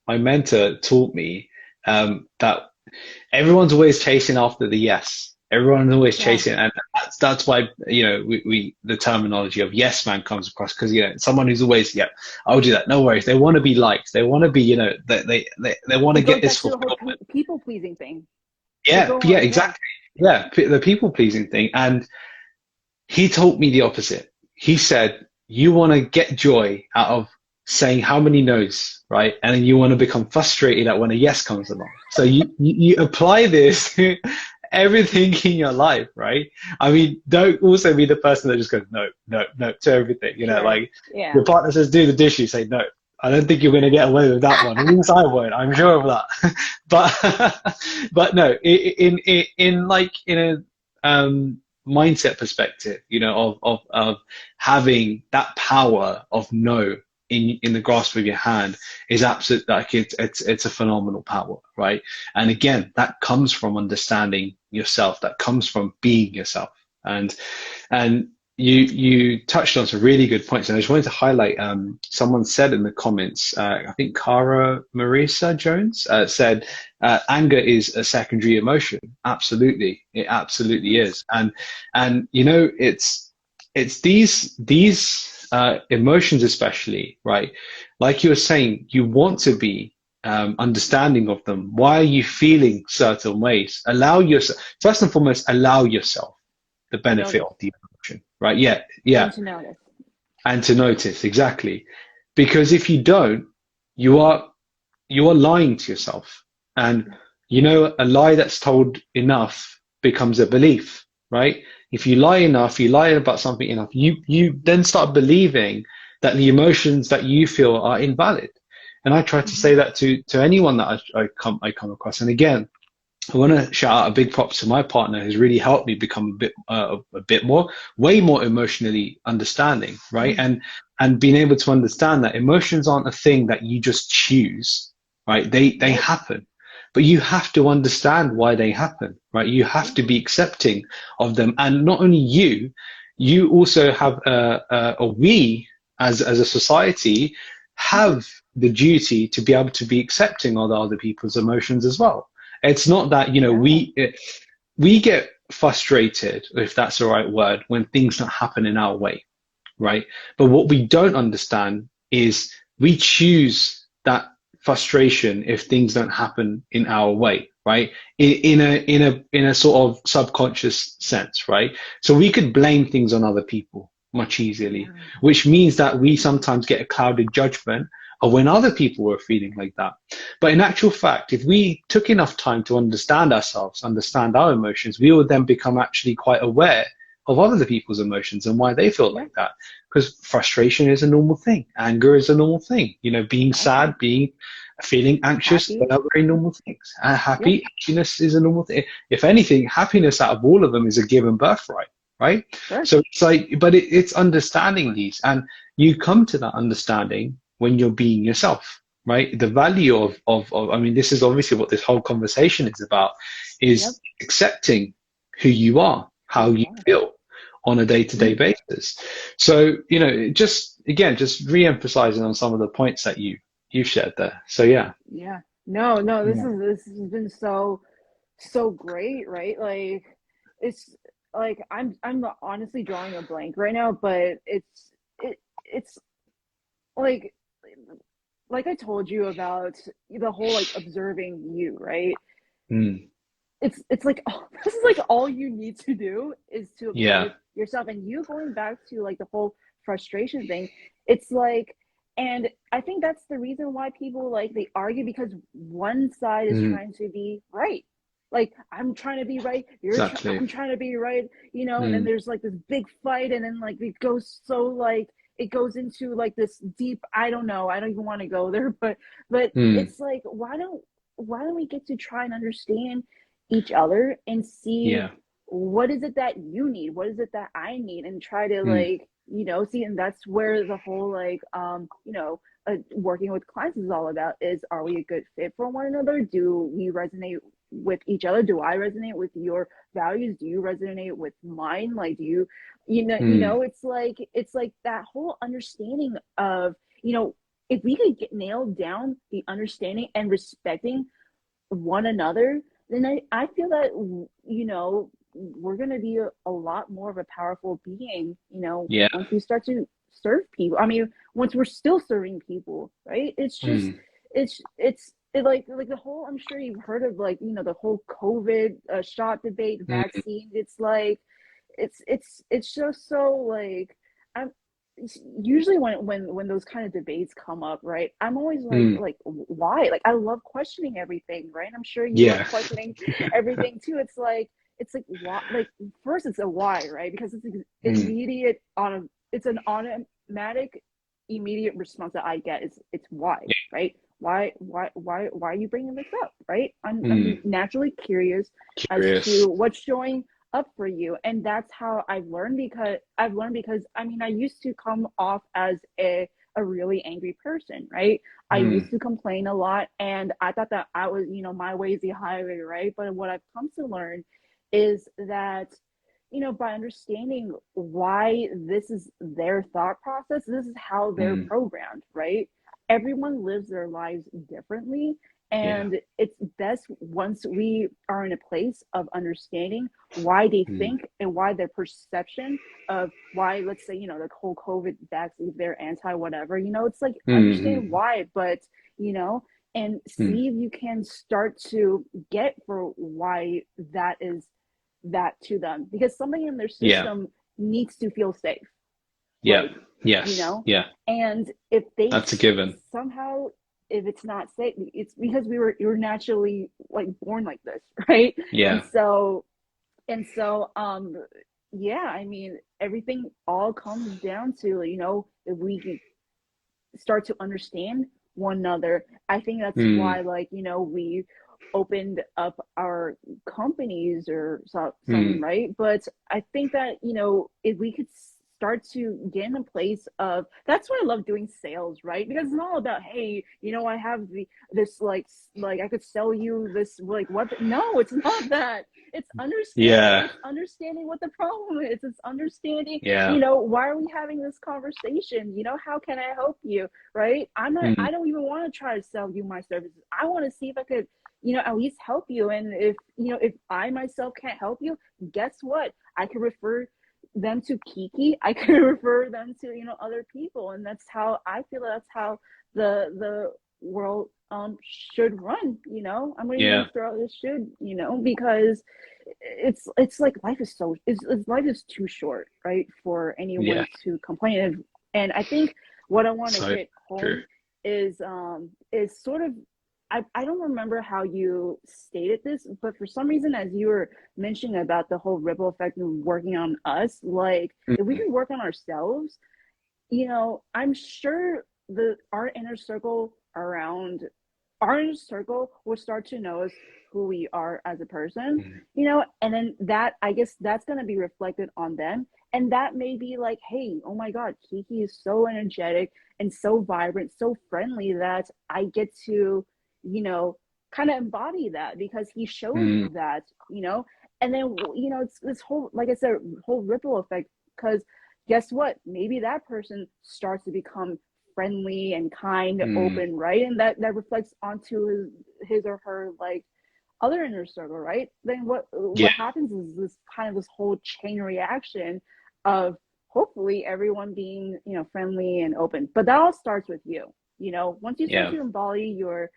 My mentor taught me that everyone's always chasing after the yes. Everyone's always Yeah. chasing, and that's why, you know, we the terminology of yes man comes across, because, you know, someone who's always, yeah, I'll do that, no worries. They want to be liked. They want to be, you know, they want to It get goes this back to the whole fulfillment. people pleasing thing. It Yeah, go yeah, on. Yeah. exactly. Yeah, the people pleasing thing. And he told me the opposite. He said, you want to get joy out of saying how many no's, right? And then you want to become frustrated at when a yes comes along. So you apply this to everything in your life, right? I mean, don't also be the person that just goes, no, no, no to everything. You know, Sure. like Yeah. your partner says, do the dish, you say, no. I don't think you're going to get away with that one. At least I won't. I'm sure of that. But, but no, in a, mindset perspective, you know, of having that power of no in the grasp of your hand is absolute. Like it's a phenomenal power, right? And again, that comes from understanding yourself. That comes from being yourself. And you touched on some really good points, and I just wanted to highlight. Someone said in the comments, I think Cara Marisa Jones said, anger is a secondary emotion. Absolutely, it absolutely is. And you know, it's these emotions, especially, right? Like you were saying, you want to be understanding of them. Why are you feeling certain ways? Allow yourself, first and foremost, allow yourself the To benefit notice of the emotion, right? Yeah, yeah. and to notice. And to notice, exactly. Because if you don't, you are lying to yourself. And you know, a lie that's told enough becomes a belief, right? If you lie enough, you lie about something enough, you then start believing that the emotions that you feel are invalid. And I try to Mm-hmm. say that to anyone that I come across. And again, I want to shout out a big props to my partner who's really helped me become a bit more, way more emotionally understanding, right? Mm-hmm. And being able to understand that emotions aren't a thing that you just choose, right? They Nope. happen, but you have to understand why they happen, right? You have Yeah. to be accepting of them, and not only you also have we as a society Mm-hmm. have the duty to be able to be accepting of other people's emotions as well. It's not that, you know, Yeah. we get frustrated, if that's the right word, when things don't happen in our way, right? But what we don't understand is we choose that frustration if things don't happen in our way, right? In a sort of subconscious sense, right? So we could blame things on other people much easily, Yeah. which means that we sometimes get a clouded judgment or when other people were feeling like that. But in actual fact, if we took enough time to understand ourselves, understand our emotions, we would then become actually quite aware of other people's emotions and why they feel Yeah. like that. Because frustration is a normal thing, anger is a normal thing, being sad, being feeling anxious, they Happy. are very normal things. And Yep. happiness is a normal thing. If anything, happiness out of all of them is a given birthright, right? Sure. So it's like, but it's understanding these, and you come to that understanding when you're being yourself, right? The value of I mean, this is obviously what this whole conversation is about, Yep. is accepting who you are, Who how you you are. feel on a day-to-day basis. So, just again, just re-emphasizing on some of the points that you've shared there. So yeah. Yeah. No, Yeah. this has been so great, right? Like it's like I'm honestly drawing a blank right now, but it's like I told you about the whole like observing you, right? Mm. It's like oh, this is like all you need to do is to Yeah. observe yourself, and you going back to like the whole frustration thing. It's like, and I think that's the reason why people like they argue, because one side is Mm. trying to be right. Like I'm trying to be right, Exactly. I'm trying to be right, and then Mm. there's like this big fight, and then like it goes so like it goes into like this deep, I don't know, I don't even want to go there, but Mm. it's like why don't we get to try and understand each other and see Yeah. what is it that you need, what is it that I need, and try to Mm. like see. And that's where the whole like working with clients is all about, is are we a good fit for one another? Do we resonate with each other? Do I resonate with your values? Do you resonate with mine? Like do Mm. it's like that whole understanding of if we could get nailed down the understanding and respecting one another, then I feel that we're going to be a lot more of a powerful being, Yeah. once we start to serve people. I mean, once we're still serving people, right? It's just Mm. like the whole, I'm sure you've heard of like the whole COVID shot debate, Mm. vaccine. It's like it's just so like I'm usually when those kind of debates come up, right? I'm always Mm. like why? Like I love questioning everything, right? I'm sure you love Yeah. questioning everything too. It's like why? Like first it's a why, right? Because it's Mm. immediate on a it's an automatic immediate response that I get is it's why, Yeah. right? Why are you bringing this up, right? I'm Mm. naturally curious as Curious. to what's showing up for you. And that's how I've learned because I mean I used to come off as a really angry person, right? I Mm. used to complain a lot, and I thought that I was, my way is the highway, right? But what I've come to learn is that by understanding why this is their thought process, this is how they're Mm. programmed, right? Everyone lives their lives differently, Yeah. and it's best once we are in a place of understanding why they Mm. think and why their perception of why, let's say, the whole COVID vaccine, if they're anti whatever, it's like understand Mm. why, but you know, and Mm. see if you can start to get for why that is that to them, because something in their Yeah. system needs to feel safe, Yeah. like you Yes. know Yeah. and if they That's a given. somehow, if it's not safe, it's because we were naturally like born like this, right? and Yeah. so and so yeah, I mean everything all comes down to if we start to understand one another. I think that's Mm. why, like, we opened up our companies or some, Mm. right? But I think that, if we could start to get in a place of, that's why I love doing sales, right? Because it's not all about, hey, I have this like I could sell you this like weapon. No, it's not that. Yeah. It's understanding what the problem is. It's understanding, Yeah. why are we having this conversation? How can I help you? Right? Mm. I don't even want to try to sell you my services. I want to see if I could, at least help you. And if I myself can't help you, guess what? I could refer them to Kiki. I could refer them to, other people. And that's how I feel that's how the world should run. I'm going to Yeah. even throw this should, because it's like life is too short, right, for Yeah. anyone to complain. And I think what I want to So hit true. home is sort of, I don't remember how you stated this, but for some reason, as you were mentioning about the whole ripple effect and working on us, like if we Mm, can work on ourselves, I'm sure our inner circle around our inner circle will start to know us who we are as a person, mm, and then that, I guess that's going to be reflected on them. And that may be like, hey, oh my God, Kiki is so energetic and so vibrant, so friendly that I get to, you know, kind of embody that because he shows mm, that. And then, it's this whole, like I said, whole ripple effect. Because guess what? Maybe that person starts to become friendly and kind, mm. open, right? And that reflects onto his or her like other inner circle, right? Then Yeah, what happens is this kind of this whole chain reaction of hopefully everyone being friendly and open. But that all starts with you. Once you start yeah, to embody your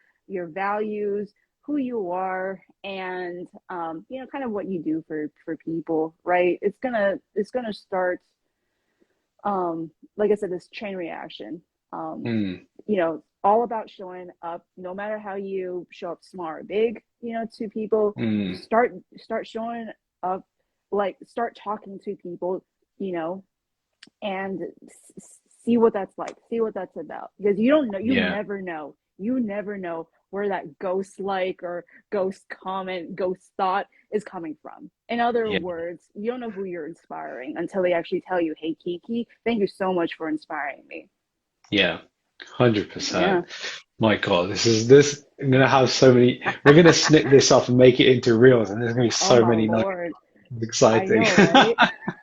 values, who you are, and kind of what you do for people, right? It's gonna start, like I said, this chain reaction. Um, mm, all about showing up, no matter how you show up, small or big, to people. mm. Start showing up, like start talking to people, you know, and see what that's like, see what that's about, because you don't know, Yeah, you never know where that ghost like or ghost comment, ghost thought is coming from. In other yeah, words, you don't know who you're inspiring until they actually tell you, hey Kiki, thank you so much for inspiring me. yeah. 100%. Yeah. My God, this. I'm gonna have so many. We're gonna snip this off and make it into reels, and there's gonna be Oh so my many nice, lord. I exciting, know, right?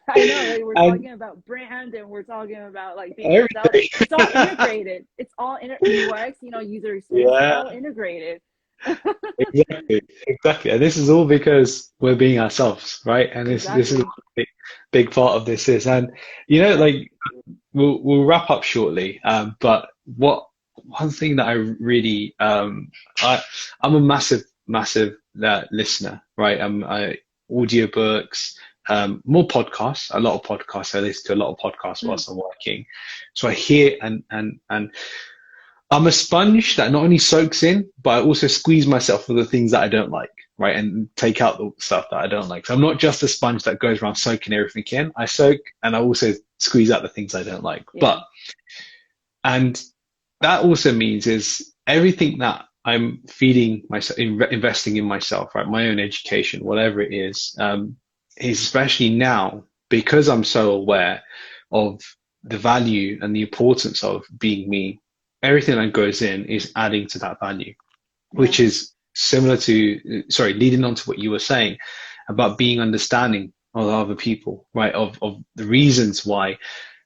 I know, like we're and talking about brand and we're talking about like being yourself. everything. It's all integrated. It's all UX, user experience, Yeah, all integrated. exactly, exactly. And this is all because we're being ourselves, right? And this is a Exactly. big part of this is, and Yeah. like we'll wrap up shortly. But what one thing that I really I'm a massive listener, right? I audiobooks, more podcasts, a lot of podcasts. I listen to a lot of podcasts Mm. whilst I'm working, so I hear and I'm a sponge that not only soaks in, but I also squeeze myself for the things that I don't like, right? And take out the stuff that I don't like. So I'm not just a sponge that goes around soaking everything in. I soak and I also squeeze out the things I don't like. Yeah. And that also means is everything that I'm feeding myself, investing in myself, right? My own education, whatever it is especially now because I'm so aware of the value and the importance of being me. Everything that goes in is adding to that value, Yeah. which is similar to, sorry, leading on to what you were saying about being understanding of other people, right? Of the reasons why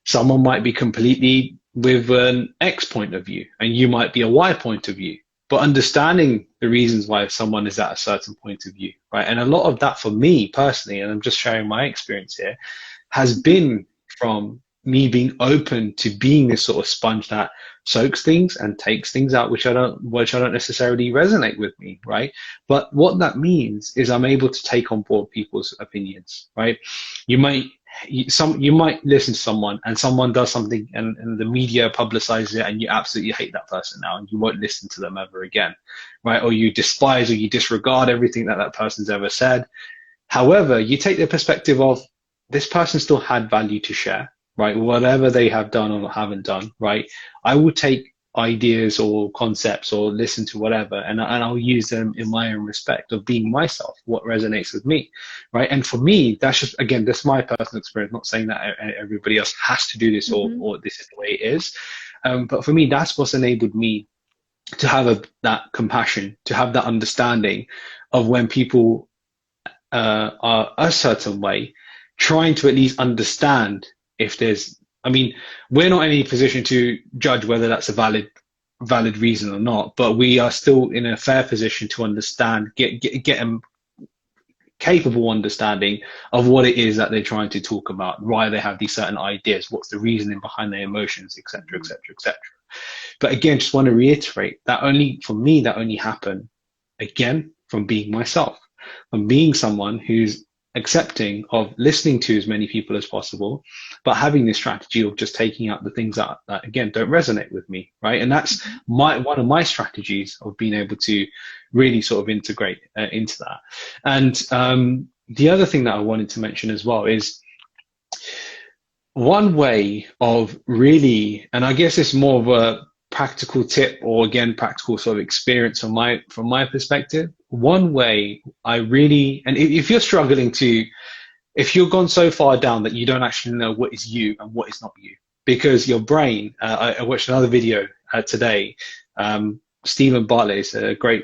someone might be completely with an X point of view and you might be a Y point of view, but understanding the reasons why someone is at a certain point of view, right? And a lot of that for me personally, and I'm just sharing my experience here, has Hmm. been from me being open to being this sort of sponge that soaks things and takes things out which I don't necessarily resonate with me, right? But what that means is I'm able to take on board people's opinions, right? You might you might listen to someone and someone does something and the media publicizes it and you absolutely hate that person now and you won't listen to them ever again, right? Or you despise or you disregard everything that that person's ever said. However, you take the perspective of this person still had value to share, right? Whatever they have done or haven't done, right? I will take ideas or concepts or listen to whatever and I'll use them in my own respect of being myself, what resonates with me, right? And for me, that's just, again, that's my personal experience, not saying that everybody else has to do this Hmm. or this is the way it is. But for me, that's what's enabled me to have that compassion, to have that understanding of when people are a certain way, trying to at least understand if there's. I mean, we're not in any position to judge whether that's a valid reason or not, but we are still in a fair position to understand, get a capable understanding of what it is that they're trying to talk about, why they have these certain ideas, what's the reasoning behind their emotions, etc., Hmm. etc., etc. But again, just want to reiterate that only for me that only happened again from being myself, from being someone who's accepting of listening to as many people as possible, but having this strategy of just taking out the things that again don't resonate with me, right? And that's one of my strategies of being able to really sort of integrate into that. And the other thing that I wanted to mention as well is one way of really, and I guess it's more of a practical tip, or again practical sort of experience from my perspective. One way I really, and if you're struggling to, if you've gone so far down that you don't actually know what is you and what is not you, because your brain, I watched another video today. Stephen Bartlett is a great,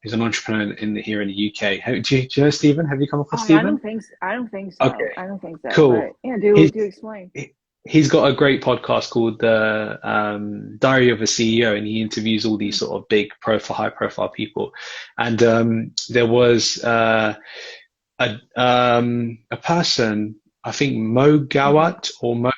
he's an entrepreneur here in the UK. Do you know Stephen? Have you come across I Stephen? I don't think so. Okay, I don't think so. cool. But yeah, He's, do explain. he's got a great podcast called the Diary of a CEO, and he interviews all these sort of big profile, high profile people. And there was a person, I think Mo Gawat or Mo,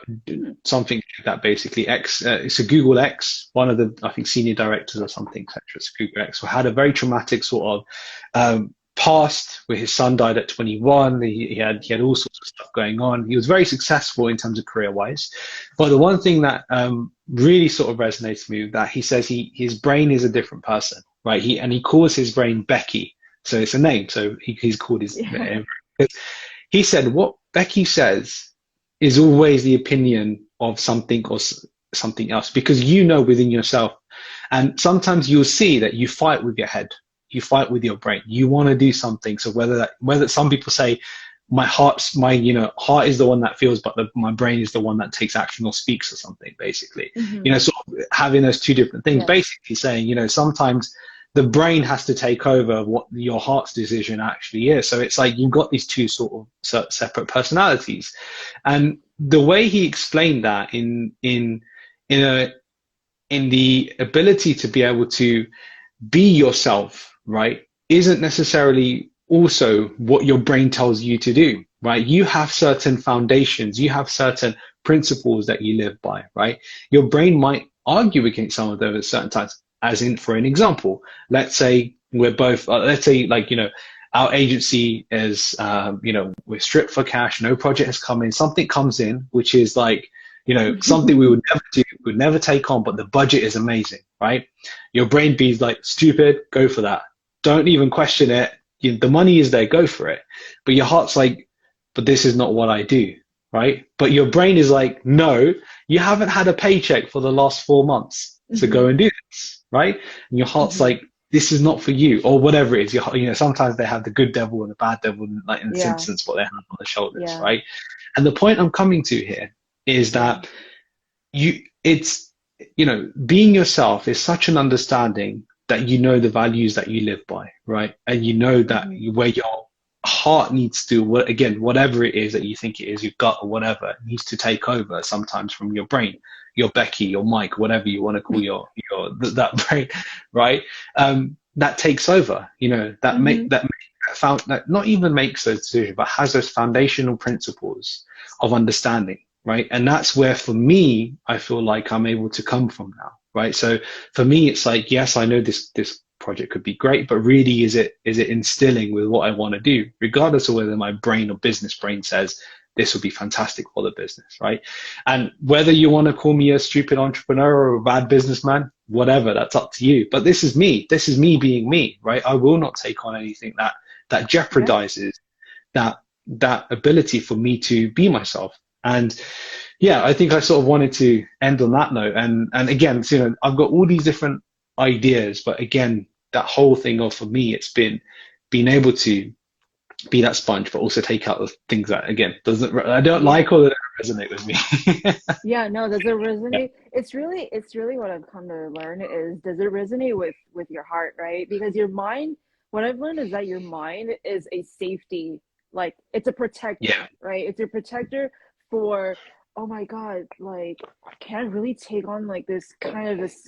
something like that, basically it's a Google X, one of the, I think, senior directors or something, etc. It's Google X, who had a very traumatic sort of past where his son died at 21. He had all sorts of stuff going on. He was very successful in terms of career wise, but the one thing that really sort of resonates with me, that he says his brain is a different person, right? He calls his brain Becky. So it's a name. So he's called his. Yeah. He said what Becky says is always the opinion of something or something else, because you know within yourself, and sometimes you'll see that you fight with your head, you fight with your brain, you want to do something. So whether some people say my heart is the one that feels, but my brain is the one that takes action or speaks or something, basically. Sort of having those two different things, basically saying, sometimes the brain has to take over what your heart's decision actually is. So it's like you've got these two sort of separate personalities. And the way he explained that in the ability to be able to be yourself, right, isn't necessarily also what your brain tells you to do, right? You have certain foundations, you have certain principles that you live by, right? Your brain might argue against some of those at certain times. As in, for an example, let's say we're both, our agency is, we're stripped for cash, no project has come in, something comes in, which is like, something we would never do, would never take on, but the budget is amazing, right? Your brain be's like, stupid, go for that. Don't even question it. The money is there, go for it. But your heart's like, but this is not what I do, right? But your brain is like, no, you haven't had a paycheck for the last 4 months, so go and do this. Right? And your heart's like, this is not for you, or whatever it is. Sometimes they have the good devil and the bad devil, like in this instance, what they have on the shoulders, right? And the point I'm coming to here is that being yourself is such an understanding that the values that you live by, right? And that where your heart needs to, whatever it is that you think it is, your gut or whatever, needs to take over sometimes from your brain, your Becky, your Mike, whatever you want to call that brain, right? That takes over, that not even makes those decisions, but has those foundational principles of understanding, right? And that's where, for me, I feel like I'm able to come from now, right? So for me, it's like, yes, I know this project could be great, but really, is it instilling with what I want to do, regardless of whether my brain or business brain says this would be fantastic for the business, right? And whether you want to call me a stupid entrepreneur or a bad businessman, whatever, that's up to you. But this is me being me, right? I will not take on anything that jeopardizes that ability for me to be myself. And I think I sort of wanted to end on that note. And again, I've got all these different ideas, but again, that whole thing of, for me, it's been being able to be that sponge, but also take out the things that, again, I don't like, or that resonate with me. No, does it resonate? It's really what I've come to learn is, does it resonate with your heart, right? Because your mind, what I've learned is that your mind is a safety, like it's a protector, right? It's a protector for, oh my God, like, can I really take on like this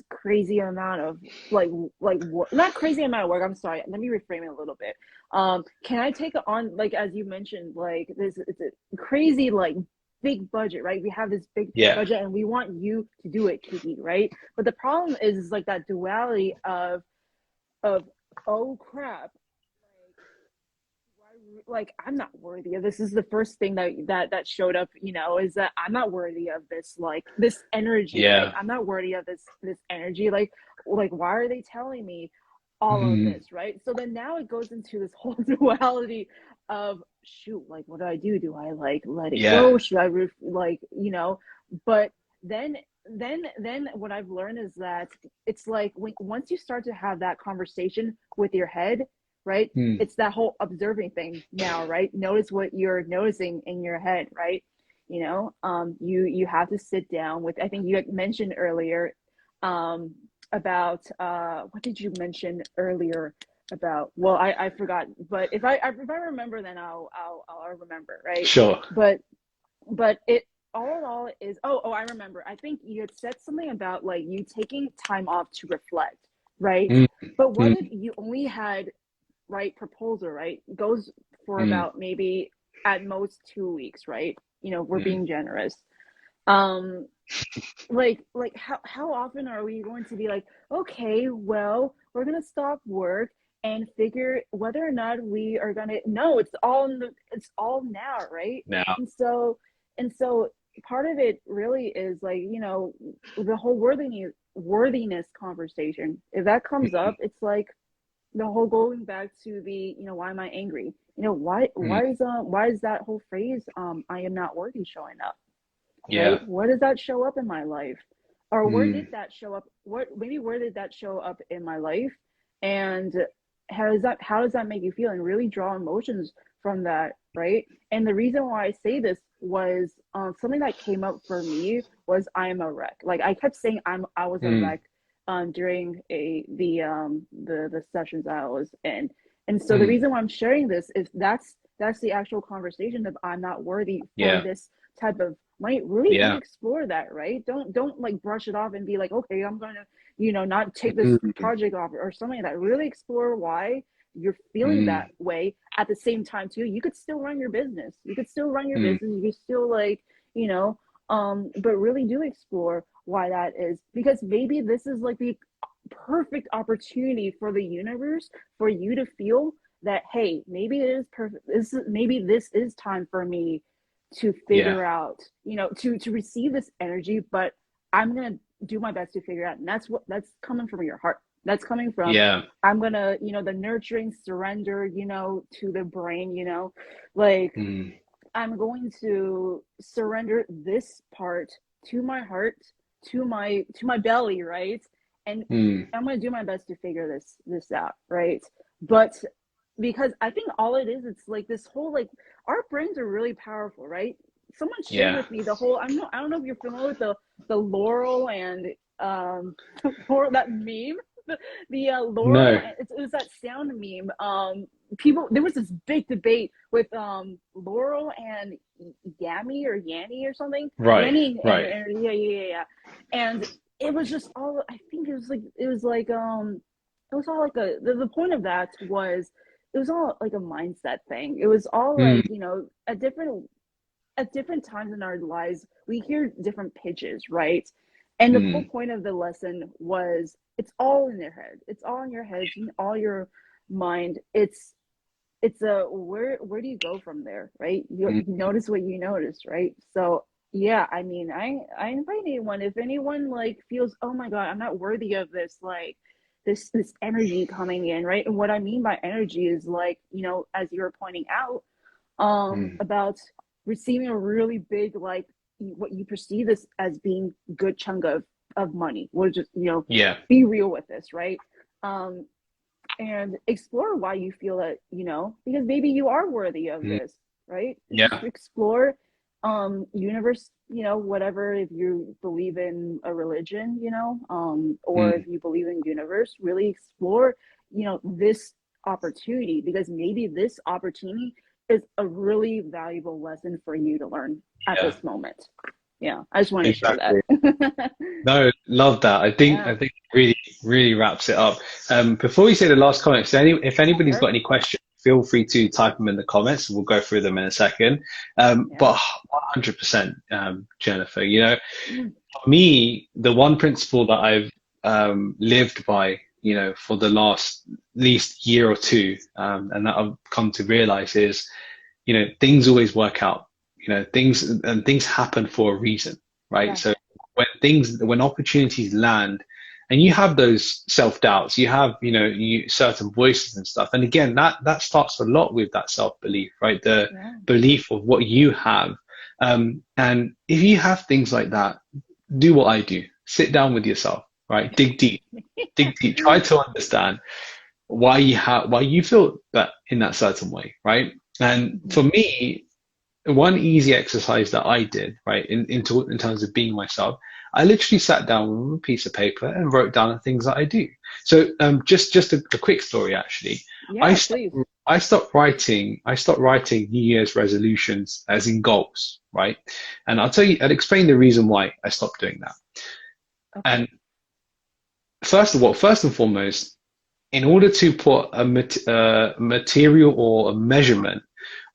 crazy amount of not crazy amount of work, I'm sorry, let me reframe it a little bit. Can I take it on, like, as you mentioned, like it's a crazy, like, big budget, right? We have this big budget and we want you to do it, Kiki, right? But the problem is like that duality of oh crap, like, do I like, I'm not worthy of this. This is the first thing that showed up, is that I'm not worthy of this, like, this energy, right? Yeah. I'm not worthy of this energy. Like why are they telling me all of Mm. this, right? So then now it goes into this whole duality of, shoot, like, what do I do? Do I, like, let it Yeah. go? Should I but then what I've learned is that it's like, once you start to have that conversation with your head, right? Mm. It's that whole observing thing now, right? Notice what you're noticing in your head, right? You have to sit down with, I think you had mentioned earlier, about what did you mention earlier about? Well, I forgot, but if I remember, then I'll remember, right? Sure. But it all in all is, I remember. I think you had said something about, like, you taking time off to reflect, right? Mm. But what Mm. if you only had, right, proposal, right, goes for Mm. about maybe at most 2 weeks, right? We're Mm. being generous. Like how often are we going to be like, okay, well, we're gonna stop work and figure whether or not we are gonna, no, it's all now, right? Now. And so part of it really is, like, the whole worthiness conversation. If that comes up, it's like the whole going back to the, why am I angry? Why Mm. why is that whole phrase, I am not worthy, showing up? Yeah. Right? Where does that show up in my life? Or where Mm. did that show up? Where did that show up in my life? And how does that make you feel? And really draw emotions from that, right? And the reason why I say this was, something that came up for me was, I'm a wreck. Like, I kept saying I was a Mm. wreck during the sessions that I was in. And so the Mm. reason why I'm sharing this is that's the actual conversation of, I'm not worthy for Yeah. this type of money. Really do Yeah. explore that, right? Don't like brush it off and be like, okay, I'm gonna, not take this Mm. project off or something like that. Really explore why you're feeling Mm. that way. At the same time too, you could still run your business. You could still run your Mm. business. You could still, like, but really do explore why that is, because maybe this is like the perfect opportunity for the universe for you to feel that, hey, maybe it is perfect. Maybe this is time for me to Yeah. figure out, to receive this energy, but I'm gonna do my best to figure out. And that's coming from your heart. That's coming from, Yeah. I'm gonna, the nurturing surrender, to the brain, like, Mm. I'm going to surrender this part to my heart, to my belly, right? And Mm. I'm going to do my best to figure this out, right? But because I think all it is, it's like this whole, like, our brains are really powerful, right? Someone shared Yeah. with me the whole, I don't know if you're familiar with the Laurel and Laurel, that meme, the Laurel, No. and it was that sound meme. People, there was this big debate with Laurel and Yami or Yanni or something. Right. Yanni Right. and yeah. And it was just all, I think it was all like the point of that was, it was all like a mindset thing. It was all Mm. like, at different times in our lives, we hear different pitches, right? And the whole Mm. point of the lesson was, it's all in your head. It's all in your head, it's in all your mind. It's a, where do you go from there, right? You Mm. notice what you notice, right? So yeah, I mean, I invite anyone, if anyone, like, feels, oh my God, I'm not worthy of this, like, this energy coming in, right? And what I mean by energy is, like, as you were pointing out, Mm. about receiving a really big, like, what you perceive as being good chunk of money. We'll just, Yeah. be real with this, right? Um, and explore why you feel that, because maybe you are worthy of Mm. this, right? Just Yeah. explore, universe, whatever, if you believe in a religion, or Mm. if you believe in universe, really explore, this opportunity, because maybe this opportunity is a really valuable lesson for you to learn at Yeah. this moment. Yeah, I just want to share Exactly. that. No, love that. I Yeah, think it really, really wraps it up. Before we say the last comments, if anybody's got sure. any questions, feel free to type them in the comments. We'll go through them in a second. Yeah. But 100%, Jennifer, Mm, for me, the one principle that I've lived by you know, for the last at least year or two, and that I've come to realize is, you know, things always work out. You know, things happen for a reason, right? Yeah. So when opportunities land, and you have those self-doubts, you have, you know, certain voices and stuff. And again, that starts a lot with that self-belief, right? The Yeah. belief of what you have. And if you have things like that, do what I do. Sit down with yourself, right? Dig deep, dig deep. Try to understand why you feel that in that certain way, right? And for me, one easy exercise that I did, right, in terms of being myself, I literally sat down with a piece of paper and wrote down the things that I do. So just a quick story actually. Yeah, please. I stopped writing New Year's resolutions as in goals, right? And I'll explain the reason why I stopped doing that. Okay. And first and foremost, in order to put a material or a measurement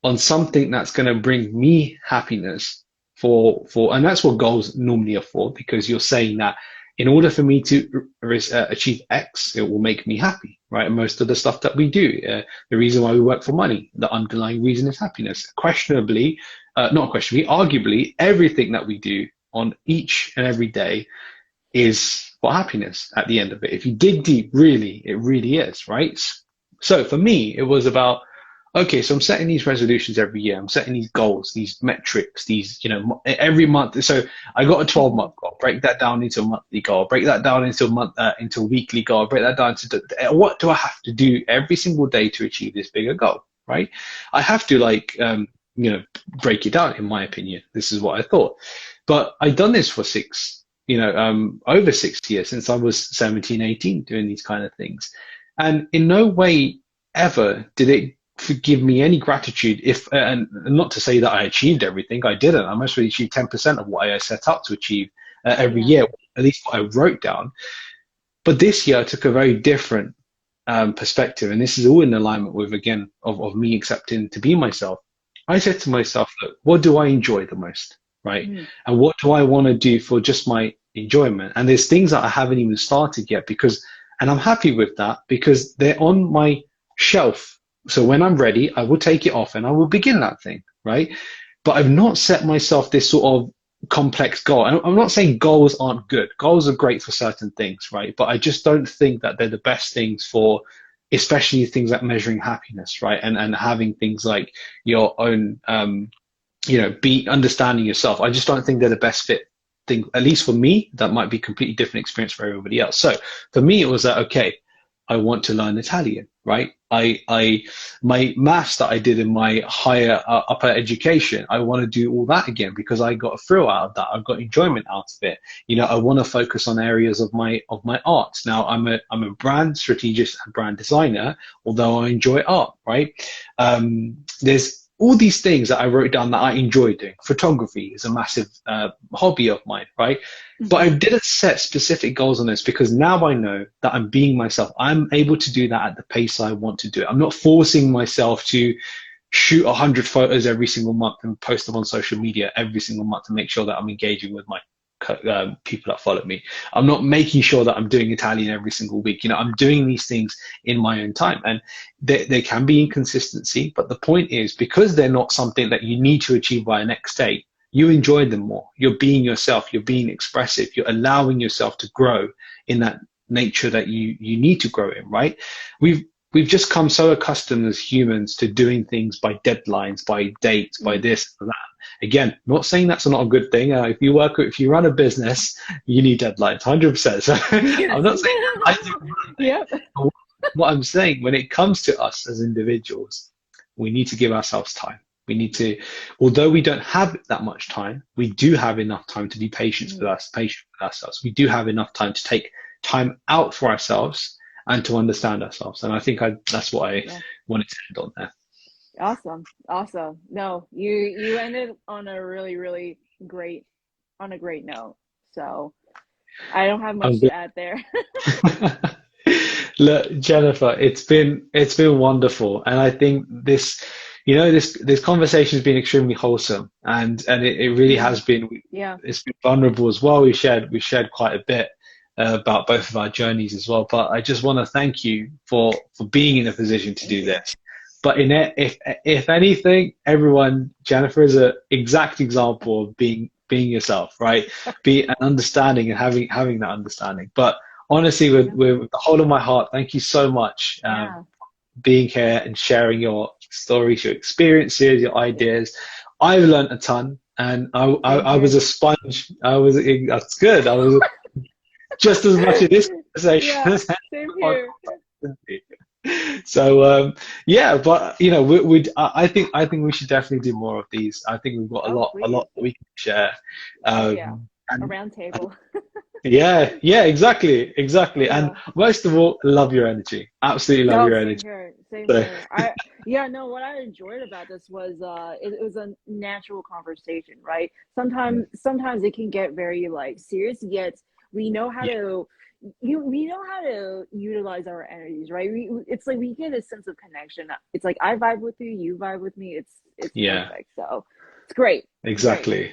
on something that's going to bring me happiness and that's what goals normally are for, because you're saying that in order for me to achieve X, it will make me happy, right? And most of the stuff that we do, the reason why we work for money, the underlying reason is happiness. Arguably, everything that we do on each and every day is for happiness at the end of it. If you dig deep, really, it really is, right? So for me, it was about, okay, so I'm setting these resolutions every year. I'm setting these goals, these metrics, these, you know, every month. So I got a 12-month goal. Break that down into a monthly goal. Break that down into a weekly goal. Break that down into what do I have to do every single day to achieve this bigger goal, right? I have to you know, break it down. In my opinion, this is what I thought. But I'd done this for over 6 years, since I was 17, 18, doing these kind of things, and in no way ever did it give me any gratitude and not to say that I achieved everything. I didn't. I must really achieve 10% of what I set out to achieve every year, at least what I wrote down. But this year I took a very different perspective, and this is all in alignment with, again, of me accepting to be myself. I said to myself, look, what do I enjoy the most, right? And what do I want to do for just my enjoyment? And there's things that I haven't even started yet, and I'm happy with that because they're on my shelf. So when I'm ready, I will take it off and I will begin that thing, right? But I've not set myself this sort of complex goal. And I'm not saying goals aren't good. Goals are great for certain things, right? But I just don't think that they're the best things for, especially things like measuring happiness, right? And having things like your own, be understanding yourself. I just don't think they're the best fit thing, at least for me. That might be a completely different experience for everybody else. So for me, it was that, okay, I want to learn Italian, right? My maths that I did in my higher upper education, I want to do all that again because I got a thrill out of that. I've got enjoyment out of it. You know, I want to focus on areas of my art. Now I'm a brand strategist and brand designer, although I enjoy art, right? There's all these things that I wrote down that I enjoy doing. Photography is a massive hobby of mine, right? But I didn't set specific goals on this because now I know that I'm being myself. I'm able to do that at the pace I want to do it. I'm not forcing myself to shoot 100 photos every single month and post them on social media every single month to make sure that I'm engaging with my people that follow me. I'm not making sure that I'm doing Italian every single week. You know, I'm doing these things in my own time, and there can be inconsistency. But the point is, because they're not something that you need to achieve by the next day, you enjoy them more. You're being yourself. You're being expressive. You're allowing yourself to grow in that nature that you need to grow in, right? We've just come so accustomed as humans to doing things by deadlines, by dates, by this and that. Again, not saying that's not a good thing. If you run a business, you need deadlines, 100%. So I'm not saying I do. Yep. What I'm saying, when it comes to us as individuals, we need to give ourselves time. We need to, although we don't have that much time, we do have enough time to be patient with ourselves. We do have enough time to take time out for ourselves and to understand ourselves. And I think that's what I wanted to end on there. Awesome. No, you ended on a really great note. So I don't have much to add there. Look, Jennifer, it's been wonderful, and I think this conversation has been extremely wholesome, and it really has been. Yeah, it's been vulnerable as well. We shared quite a bit, about both of our journeys as well. But I just want to thank you for being in a position to do this. But if anything, everyone, Jennifer is an exact example of being yourself, right? Be an understanding and having that understanding. But honestly, with the whole of my heart, thank you so much being here and sharing your stories, your experiences, your ideas. I've learned a ton, and I was a sponge. That's good. I was just as much in this conversation as same here. So yeah, but you know, I think we should definitely do more of these. I think we've got a lot that we can share. A round table. Yeah, exactly. Yeah. And most of all, love your energy. Absolutely love your energy. Same here. What I enjoyed about this was it was a natural conversation, right? Sometimes it can get very like serious, yet we know how to we know how to utilize our energies, right? It's like we get a sense of connection. It's like I vibe with you, you vibe with me. It's perfect. So it's great. Exactly.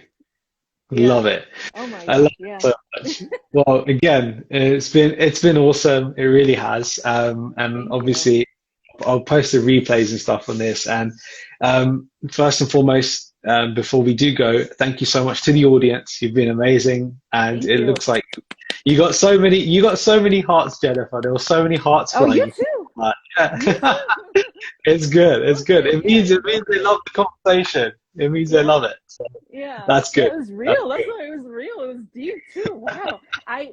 Love it. Oh my I God. love it so much. Well, again, it's been awesome. It really has. And obviously I'll post the replays and stuff on this. And first and foremost, before we do go, thank you so much to the audience. You've been amazing, and it looks like you got so many hearts, Jennifer. There were so many hearts flying. Oh, you too. Yeah. It's good. It means they love the conversation. It means they love it. So that's good. It was real. That's why it was real. It was deep too. Wow.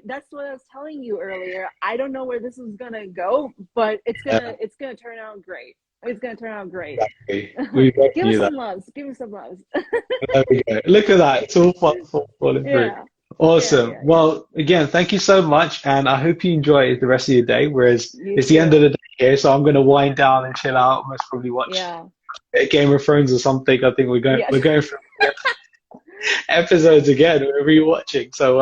That's what I was telling you earlier. I don't know where this is gonna go, but it's gonna turn out great. It's gonna turn out great. Exactly. Give me some loves. Give me some loves. There we go. Look at that. It's all falling through. Awesome. Well, again, thank you so much, and I hope you enjoy the rest of your day. Whereas it's the end of the day here, so I'm going to wind down and chill out. Most probably watch Game of Thrones or something. I think we're going through episodes again. We're rewatching. So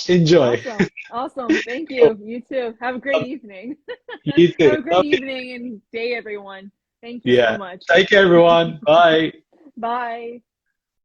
enjoy. Awesome. Thank you. You too. Have a great evening. You too. Have a great evening and day, everyone. Thank you so much. Take care, everyone. Bye. Bye.